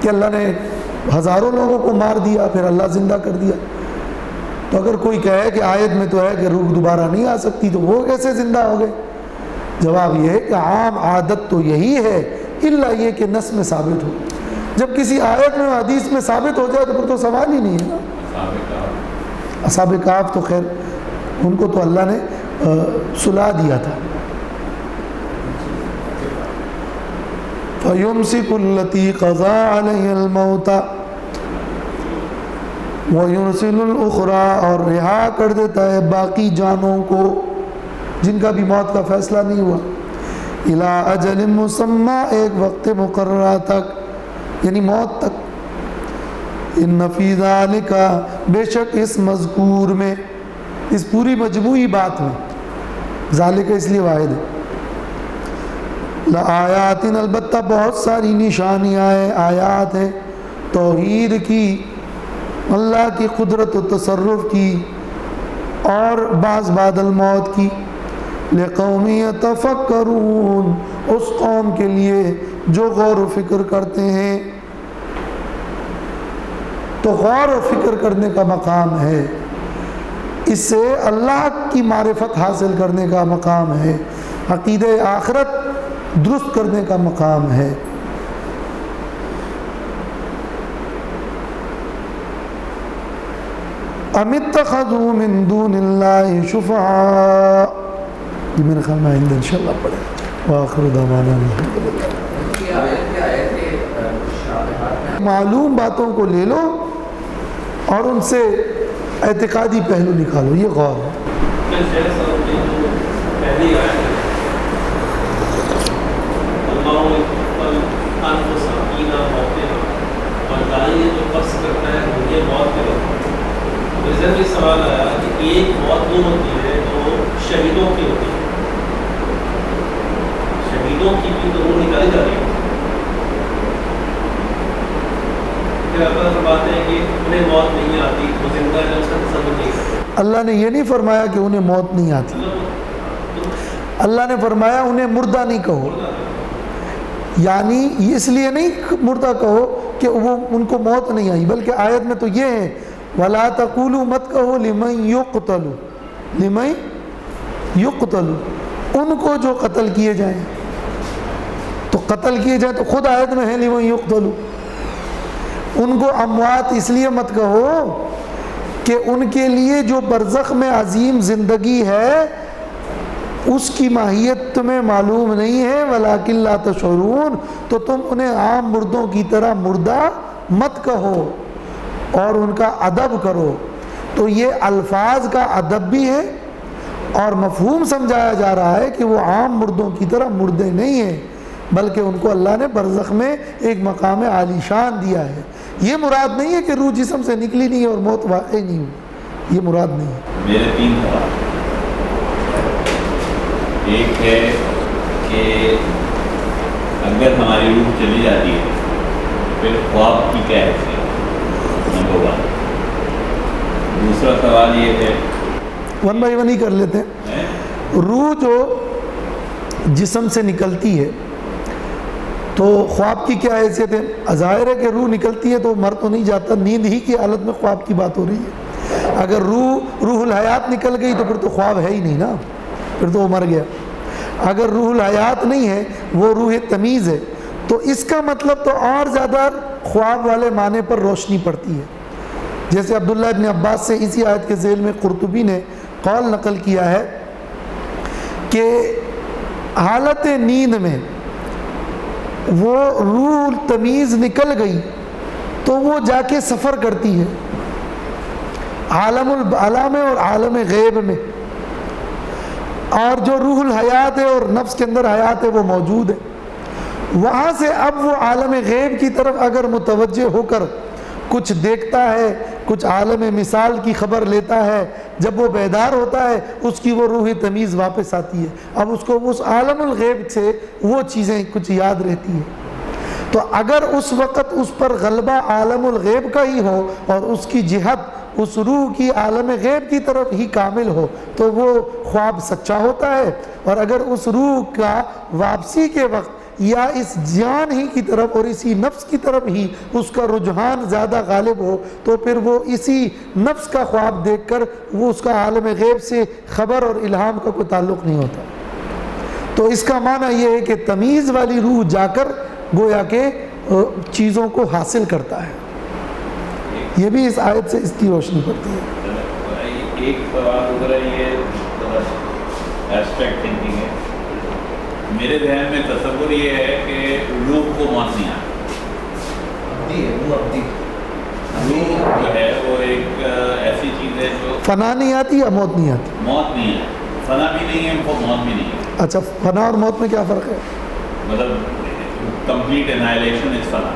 کہ اللہ نے ہزاروں لوگوں کو مار دیا پھر اللہ زندہ کر دیا، تو اگر کوئی کہے کہ آیت میں تو ہے کہ روح دوبارہ نہیں آ سکتی تو وہ کیسے زندہ ہو گئے؟ جواب یہ ہے کہ عام عادت تو یہی ہے، الا یہ کہ نص میں ثابت ہو، جب کسی آیت میں حدیث میں ثابت ہو جائے تو پھر تو سوال ہی نہیں ہے نا۔ اصحاب کہف تو خیر ان کو تو اللہ نے سلا دیا تھا، فَيُمْسِكُ الَّتِي قَضَى عَلَيْهَا الْمَوْتَ وَيُرْسِلُ الْأُخْرَى، اور رہا کر دیتا ہے باقی جانوں کو جن کا بھی موت کا فیصلہ نہیں ہوا، إِلَىٰ أَجَلٍ مُّسَمَّى، ایک وقت مقررہ تک، یعنی موت تک، ان فی ذالک، بے شک اس مذکور میں، اس پوری مجموعی بات میں، ذالک اس لیے واحد ہے، لآیات، البتہ بہت ساری نشانیاں ہیں، آیات ہیں توحید کی، اللہ کی قدرت و تصرف کی، اور بعض بعد الموت کی، لقوم یتفکرون، اس قوم کے لیے جو غور و فکر کرتے ہیں، تو غور و فکر کرنے کا مقام ہے، اس سے اللہ کی معرفت حاصل کرنے کا مقام ہے، عقیدہ آخرت درست کرنے کا مقام ہے۔ ام اتخذوا من دون اللہ شفعاء، یہ میرے خیال میں آئندہ انشاءاللہ پڑھیں، وآخر دعوانا الحمدللہ۔ معلوم باتوں کو لے لو اور ان سے اعتقادی پہلو نکالو، یہ غور ہے۔ سوال آیا کہ ایک موت وہ ہوتی ہے جو شہیدوں کی ہوتی ہے، شہیدوں کی بھی تو وہ نکالی جا رہی ہے، بات ہے کہ انہیں موت نہیں آتی، وہ زندہ ہے، اس کا تصور نہیں ہے۔ اللہ نے یہ نہیں فرمایا کہ انہیں موت نہیں آتی، اللہ نے فرمایا انہیں مردہ نہیں کہو، یعنی اس لیے نہیں مردہ کہو کہ وہ ان کو موت نہیں آئی، بلکہ آیت میں تو یہ ہے وَلَا تَقُولُوا، مت کہو لِمَن يُقْتَلُ، لِمَن یقتل، ان کو جو قتل کیے جائیں. تو قتل کیے جائیں تو خود آیت میں ہے لمن یقتل. ان کو اموات اس لیے مت کہو کہ ان کے لیے جو برزخ میں عظیم زندگی ہے اس کی ماہیت تمہیں معلوم نہیں ہے، ولیکن لا تشعرون، تو تم انہیں عام مردوں کی طرح مردہ مت کہو اور ان کا ادب کرو. تو یہ الفاظ کا ادب بھی ہے اور مفہوم سمجھایا جا رہا ہے کہ وہ عام مردوں کی طرح مردے نہیں ہیں، بلکہ ان کو اللہ نے برزخ میں ایک مقام عالی شان دیا ہے. یہ مراد نہیں ہے کہ روح جسم سے نکلی نہیں اور موت واقع نہیں ہوئی، یہ مراد نہیں ہے. میرے 3 سوال. ایک ہے کہ اگر ہماری روح چلی جاتی ہے پھر خواب کی کیا حیثیت؟ نمبر 1. دوسرا سوال یہ ہے 1 بائی 1 ہی کر لیتے ہیں. روح جو جسم سے نکلتی ہے تو خواب کی کیا حیثیت ہے؟ ظاہر ہے کہ روح نکلتی ہے تو مر تو نہیں جاتا، نیند ہی کی حالت میں خواب کی بات ہو رہی ہے. اگر روح الحیات نکل گئی تو پھر تو خواب ہے ہی نہیں نا، پھر تو وہ مر گیا. اگر روح الحیات نہیں ہے، وہ روح تمیز ہے، تو اس کا مطلب تو اور زیادہ خواب والے معنی پر روشنی پڑتی ہے. جیسے عبداللہ ابن عباس سے اسی آیت کے ذیل میں قرطبی نے قول نقل کیا ہے کہ حالت نیند میں وہ روح تمیز نکل گئی تو وہ جا کے سفر کرتی ہے عالم البالا میں اور عالم غیب میں، اور جو روح الحیات ہے اور نفس کے اندر حیات ہے وہ موجود ہے. وہاں سے اب وہ عالم غیب کی طرف اگر متوجہ ہو کر کچھ دیکھتا ہے، کچھ عالم مثال کی خبر لیتا ہے، جب وہ بیدار ہوتا ہے اس کی وہ روح تمیز واپس آتی ہے. اب اس کو اس عالم الغیب سے وہ چیزیں کچھ یاد رہتی ہیں. تو اگر اس وقت اس پر غلبہ عالم الغیب کا ہی ہو اور اس کی جہت اس روح کی عالم غیب کی طرف ہی کامل ہو تو وہ خواب سچا ہوتا ہے. اور اگر اس روح کا واپسی کے وقت یا اس جان ہی کی طرف اور اسی نفس کی طرف ہی اس کا رجحان زیادہ غالب ہو تو پھر وہ اسی نفس کا خواب دیکھ کر وہ اس کا عالم غیب سے خبر اور الہام کا کوئی تعلق نہیں ہوتا. تو اس کا معنی یہ ہے کہ تمیز والی روح جا کر گویا کہ چیزوں کو حاصل کرتا ہے. یہ بھی اس آیت سے اس کی روشنی پڑتی ہے. ایک سوال ادھر یہ ایبسٹریکٹ تھنکنگ ہے. میرے ذہن میں تصور یہ ہے کہ روح کو موت نہیں آتی. روح جو ہے وہ ایک ایسی چیز ہے جو فنا نہیں آتی یا موت نہیں آتی؟ موت نہیں ہے، فنا بھی نہیں ہے، وہ موت بھی نہیں ہے. اچھا، فنا اور موت میں کیا فرق ہے؟ مطلب کمپلیٹ انائلیشن از فنا.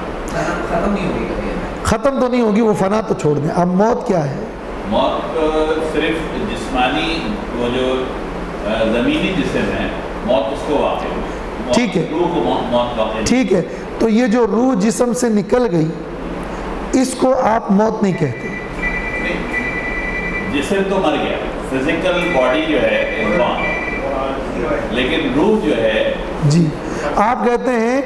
ختم نہیں ہوگی کبھی. ختم تو نہیں ہوگی، وہ فنا تو چھوڑ دیں. اب موت کیا ہے؟ موت صرف جسمانی وہ جو زمینی جسم ہے موت اس کو واقع ہے. ٹھیک ہے، روح کو موت واقع ہے. ٹھیک ہے. تو یہ جو روح جسم سے نکل گئی اس کو آپ موت نہیں کہتے. جسم تو مر گیا، فزیکل باڈی جو ہے انسان، لیکن روح جو ہے جی آپ کہتے ہیں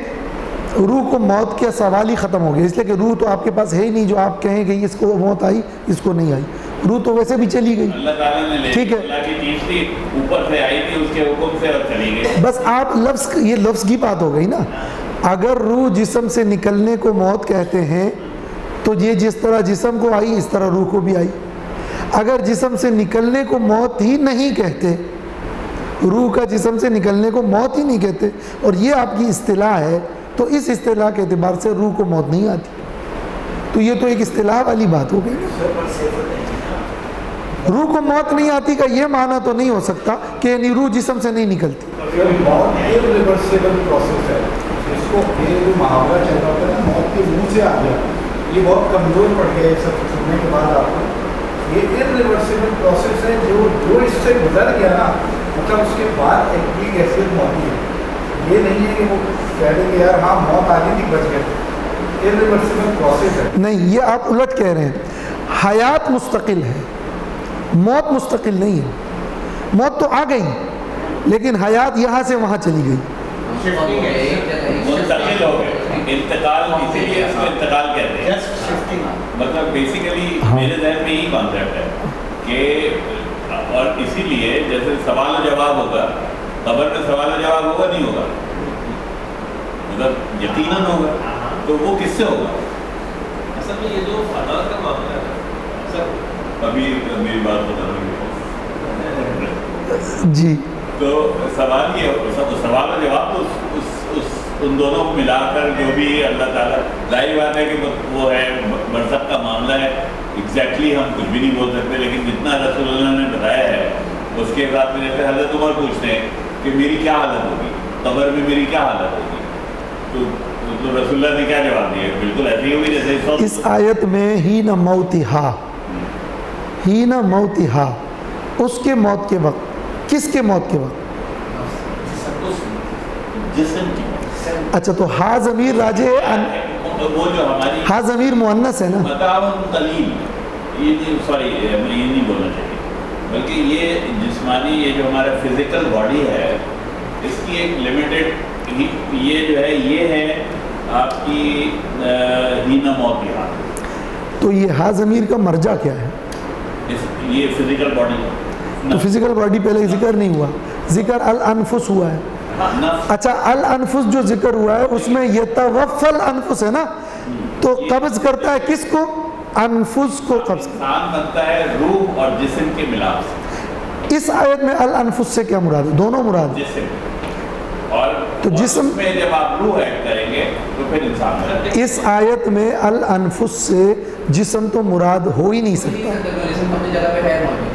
روح کو موت کا سوال ہی ختم ہو گیا، اس لیے کہ روح تو آپ کے پاس ہے ہی نہیں جو آپ کہیں کہ اس کو موت آئی اس کو نہیں آئی. روح تو ویسے بھی چلی گئی. اللہ تعالیٰ نے ٹھیک ہے، اللہ کی چیز تھی اوپر سے آئی تھی، اس کے حکم سے اور چلی گئی. بس آپ یہ لفظ کی بات ہو گئی نا. اگر روح جسم سے نکلنے کو موت کہتے ہیں تو یہ جس طرح جسم کو آئی اس طرح روح کو بھی آئی. اگر جسم سے نکلنے کو موت ہی نہیں کہتے، روح کا جسم سے نکلنے کو موت ہی نہیں کہتے اور یہ آپ کی اصطلاح ہے تو اس اصطلاح کے اعتبار سے روح کو موت نہیں آتی. تو یہ تو ایک اصطلاح والی بات ہو گئی. روح کو موت نہیں آتی کا یہ معنی تو نہیں ہو سکتا کہ یعنی روح جسم سے نہیں نکلتی. موت irreversible process ہے. اس کو یہ جو محاورہ چل رہا ہوتا ہے نا موت کے منہ سے آ گیا، یہ بہت کمزور پڑ گیا. یہ سب سننے کے بعد آپ کو یہ irreversible process ہے جو اس سے گزر گیا نا، مطلب اس کے بعد ایک حیثیت موتی ہے. یہ نہیں ہے کہ وہ کہہ دیں کہ یار ہاں موت آ گئی تھی بچ گئے. irreversible process ہے. نہیں، یہ آپ الٹ کہہ رہے ہیں. حیات مستقل ہے، موت مستقل نہیں ہے. موت تو آ گئی لیکن حیات یہاں سے وہاں چلی گئی. منتقل ہو گئے، انتقال، اسی لیے اس کو انتقال کہتے ہیں. مطلب بیسیکلی میرے ذہن میں یہی کانسیپٹ ہے کہ اور اسی لیے جیسے سوال و جواب ہوگا، قبر میں سوال و جواب ہوگا نہیں ہوگا؟ مطلب یقیناً ہوگا، تو وہ کس سے ہوگا؟ اصل میں یہ جو فنا کا معاملہ ہے سر، ابھی میری بات بتا رہا ہوں جی، تو سوال یہ سوال و جواب تو ان دونوں کو ملا کر جو بھی اللہ تعالیٰ، ظاہر بات ہے کہ وہ ہے برزخ کا معاملہ ہے، ایگزیکٹلی ہم کچھ بھی نہیں بول سکتے، لیکن جتنا رسول اللہ نے بتایا ہے اس کے حساب میں جیسے حضرت عمر پوچھتے ہیں کہ میری کیا حالت ہوگی، قبر میں میری کیا حالت ہوگی، تو رسول اللہ نے کیا جواب دیا؟ بالکل ایسے ہی ہوگی جیسے اس آیت میں ہی نہ موتہا، ہی نہ موتہا، اس کے موت کے وقت، کس کے موت کے وقت؟ جسم کی، اچھا تو ہا ضمیر راجع وہ جو ہماری ہا ضمیر مؤنث ہے نا؟ متاع قلیل، یہ نہیں، سوری میں یہ نہیں بولنا چاہیے، بلکہ یہ جسمانی، یہ جو ہمارا فزیکل باڈی ہے اس کی ایک لمیٹڈ، یہ جو ہے یہ ہے آپ کی ہینا موت کی حالت. تو یہ ہا ضمیر کا مرجع کیا ہے؟ یہ فزیکل باڈی، تو فزیکل باڈی پہلے ذکر نہیں ہوا، ذکر الانفس ہوا ہے. اچھا الانفس جو ذکر ہوا ہے اس میں یتوفى الانفس ہے نا، تو قبض کرتا ہے کس کو؟ انفس کو قبض کرتا انسان بنتا ہے روح اور جسم کے ملاپ سے. ہے. اس آیت میں الانفس سے کیا مراد ہے؟ دونوں مراد ہے. جسم، اور تو جسم میں جب آپ روح ایڈ کریں گے تو پھر انسان بنتے ہیں. اس آیت میں الانفس سے جسم تو مراد ہو ہی نہیں سکتا،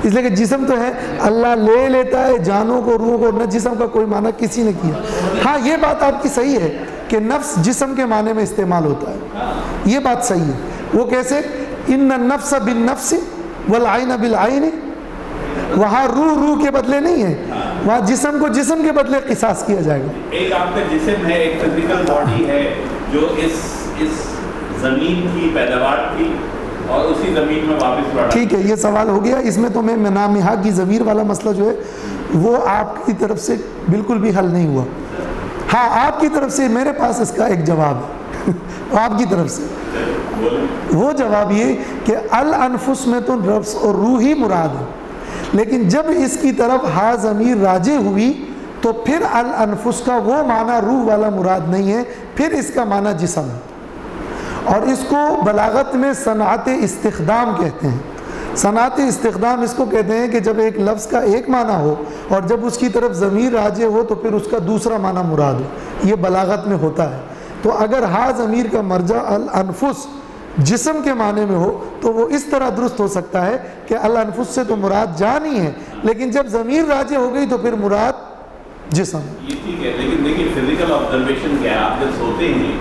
اس لیے کہ جسم تو ہے، اللہ لے لیتا ہے جانوں کو، روح کو، نہ جسم کا کوئی معنی کسی نے کیا. ہاں یہ بات آپ کی صحیح ہے کہ نفس جسم کے معنی میں استعمال ہوتا ہے، یہ بات صحیح ہے. وہ کیسے؟ ان النفس بالنفس والعین بالعین، وہاں روح کے بدلے نہیں ہے، وہاں جسم کو جسم کے بدلے قصاص کیا جائے گا. ایک آپ کا جسم ہے، ایک فزیکل باڈی ہے جو اس زمین کی پیداوار تھی اور اسی زمین میں واپس لوٹا. ٹھیک ہے، یہ سوال ہو گیا. اس میں تو میں نامحا کی ضمیر والا مسئلہ جو ہے وہ آپ کی طرف سے بالکل بھی حل نہیں ہوا. ہاں آپ کی طرف سے میرے پاس اس کا ایک جواب ہے آپ کی طرف سے. وہ جواب یہ کہ الانفس میں تو نفس اور روح ہی مراد ہے، لیکن جب اس کی طرف ہا ضمیر راجع ہوئی تو پھر الانفس کا وہ معنی روح والا مراد نہیں ہے، پھر اس کا معنی جسم ہے. اور اس کو بلاغت میں صنعت استخدام کہتے ہیں. صنعت استخدام اس کو کہتے ہیں کہ جب ایک لفظ کا ایک معنی ہو اور جب اس کی طرف ضمیر راجع ہو تو پھر اس کا دوسرا معنی مراد ہو. یہ بلاغت میں ہوتا ہے. تو اگر ہا ضمیر کا مرجع الانفس جسم کے معنی میں ہو تو وہ اس طرح درست ہو سکتا ہے کہ الانفس سے تو مراد جان ہی ہے، لیکن جب ضمیر راجع ہو گئی تو پھر مراد جسم. یہ ٹھیک ہے، لیکن دیکھیے فزیکل آبزرویشن کیا ہے، آپ جب سوتے ہیں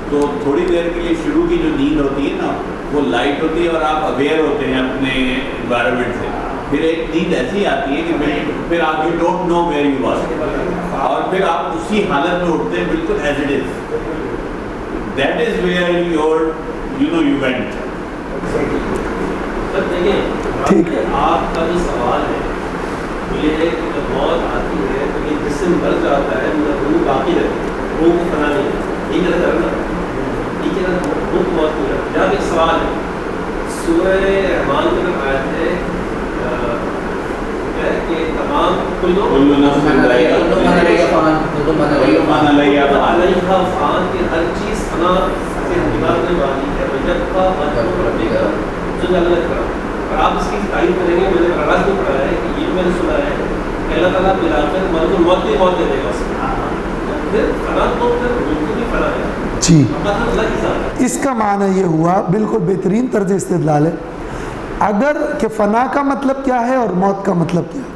تو تھوڑی دیر کے لیے شروع کی جو نیند ہوتی ہے نا وہ لائٹ ہوتی ہے اور آپ اویئر ہوتے ہیں اپنے انوائرمنٹ سے. پھر ایک نیند ایسی آتی ہے کہ پھر آپ you don't know where you are, اور پھر آپ اسی حالت میں اٹھتے ہیں بالکل as it is. That is where your you know you went. Sir دیکھیں آپ کا جو سوال ہے یہ ہے کہ جب موت آتی ہے تو یہ جسم مر جاتا ہے مگر روح باقی رہتی ہے، روح کو فنا نہیں ہے. یہ غلط کرنا ٹھیک ہے نا، روح کو موت نہیں رہتی. جہاں ایک سوال ہے سورہ رحمان کی طرف آیت ہے کہ تمام کلو فان کی ہر چیز فنا سے نبھانے والی ہے. جب کا جو اللہ کرا اور آپ اس کی تعریف کریں گے. میں نے آغاز میں پڑھا ہے کہ یہ میں نے سنا ہے کہ اللہ تعالیٰ ملا کر ملک الموت کی موت دے دے گا اس کو. پھر فنا تو پھر بالکل بھی فنا ہے. جی اللہ کی ذات. اس کا معنی یہ ہوا، بالکل بہترین طرز استدلال ہے. اگر کہ فنا کا مطلب کیا ہے اور موت کا مطلب کیا ہے.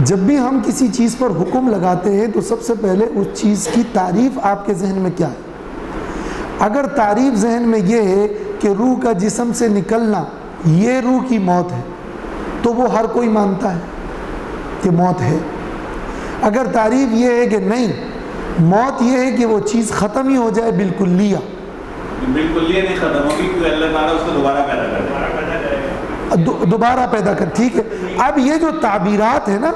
جب بھی ہم کسی چیز پر حکم لگاتے ہیں تو سب سے پہلے اس چیز کی تعریف آپ کے ذہن میں کیا ہے. اگر تعریف ذہن میں یہ ہے کہ روح کا جسم سے نکلنا یہ روح کی موت ہے تو وہ ہر کوئی مانتا ہے کہ موت ہے. اگر تعریف یہ ہے کہ نہیں، موت یہ ہے کہ وہ چیز ختم ہی ہو جائے بالکل لیا، بالکل یہ نہیں ختم ہوگی کیونکہ اللہ تعالیٰ اس کو دوبارہ پیدا کر دے، دوبارہ پیدا کر. ٹھیک ہے، اب یہ جو تعبیرات ہے نا،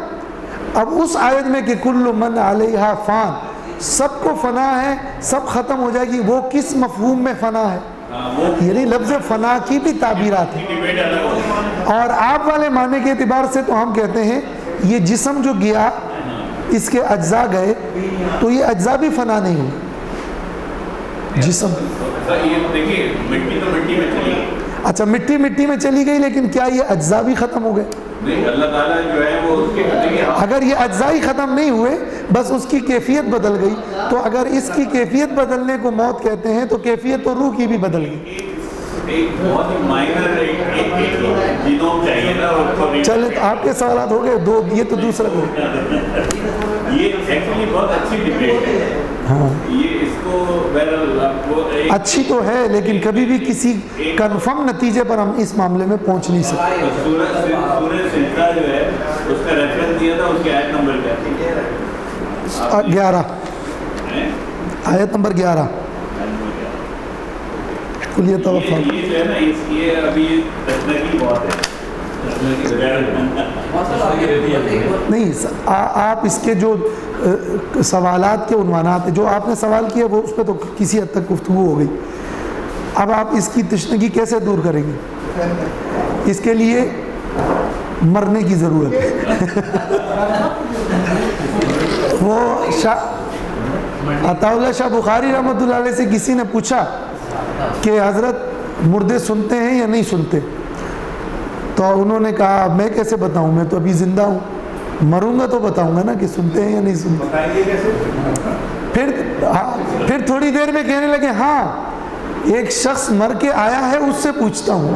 اب اس آیت میں کہ کل من علیہا فان، سب کو فنا ہے، سب ختم ہو جائے گی، وہ کس مفہوم میں فنا ہے؟ یعنی لفظ فنا کی بھی تعبیرات ہیں. اور آپ والے معنی کے اعتبار سے تو ہم کہتے ہیں یہ جسم جو گیا اس کے اجزاء گئے تو یہ اجزاء بھی فنا نہیں ہوئے. جسم اچھا مٹی میں چلی گئی لیکن کیا یہ اجزاء بھی ختم ہو گئے؟ اللہ تعالیٰ جو ہے وہ اس کے اگر یہ اجزاء ہی ختم نہیں ہوئے بس اس کی کیفیت بدل گئی تو اگر اس کی کیفیت بدلنے کو موت کہتے ہیں تو کیفیت تو روح کی بھی بدل گئی. چلے آپ کے سوالات ہو گئے دو, یہ تو دوسرا یہ ایکچولی بہت اچھی ڈبیٹ ہے. ہاں یہ اس کو اچھی تو ہے لیکن کبھی بھی کسی کنفرم نتیجے پر ہم اس معاملے میں پہنچ نہیں سکتے. سورہ سجدہ جو ہے اس کا ریفرنس دیا تھا, اس کی آیت نمبر کیا؟ 11 آیت نمبر 11 کلیہ توفیق. یہ جو ہے نا یہ ابھی تکنیکی بات ہے. نہیں آپ اس کے جو سوالات کے عنوانات ہیں جو آپ نے سوال کیا وہ اس پہ تو کسی حد تک گفتگو ہو گئی. اب آپ اس کی تشنگی کیسے دور کریں گے؟ اس کے لیے مرنے کی ضرورت ہے. وہ عطا اللہ شاہ بخاری رحمۃ اللہ علیہ سے کسی نے پوچھا کہ حضرت مردے سنتے ہیں یا نہیں سنتے؟ تو انہوں نے کہا میں کیسے بتاؤں, میں تو ابھی زندہ ہوں, مروں گا تو بتاؤں گا نا کہ سنتے ہیں یا نہیں سنتے. پھر تھوڑی دیر میں کہنے لگے ہاں ایک شخص مر کے آیا ہے اس سے پوچھتا ہوں.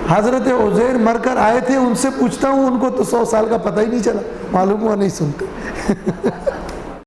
حضرت عزیر مر کر آئے تھے ان سے پوچھتا ہوں, ان کو تو 100 سال کا پتہ ہی نہیں چلا, معلوم ہوا نہیں سنتے.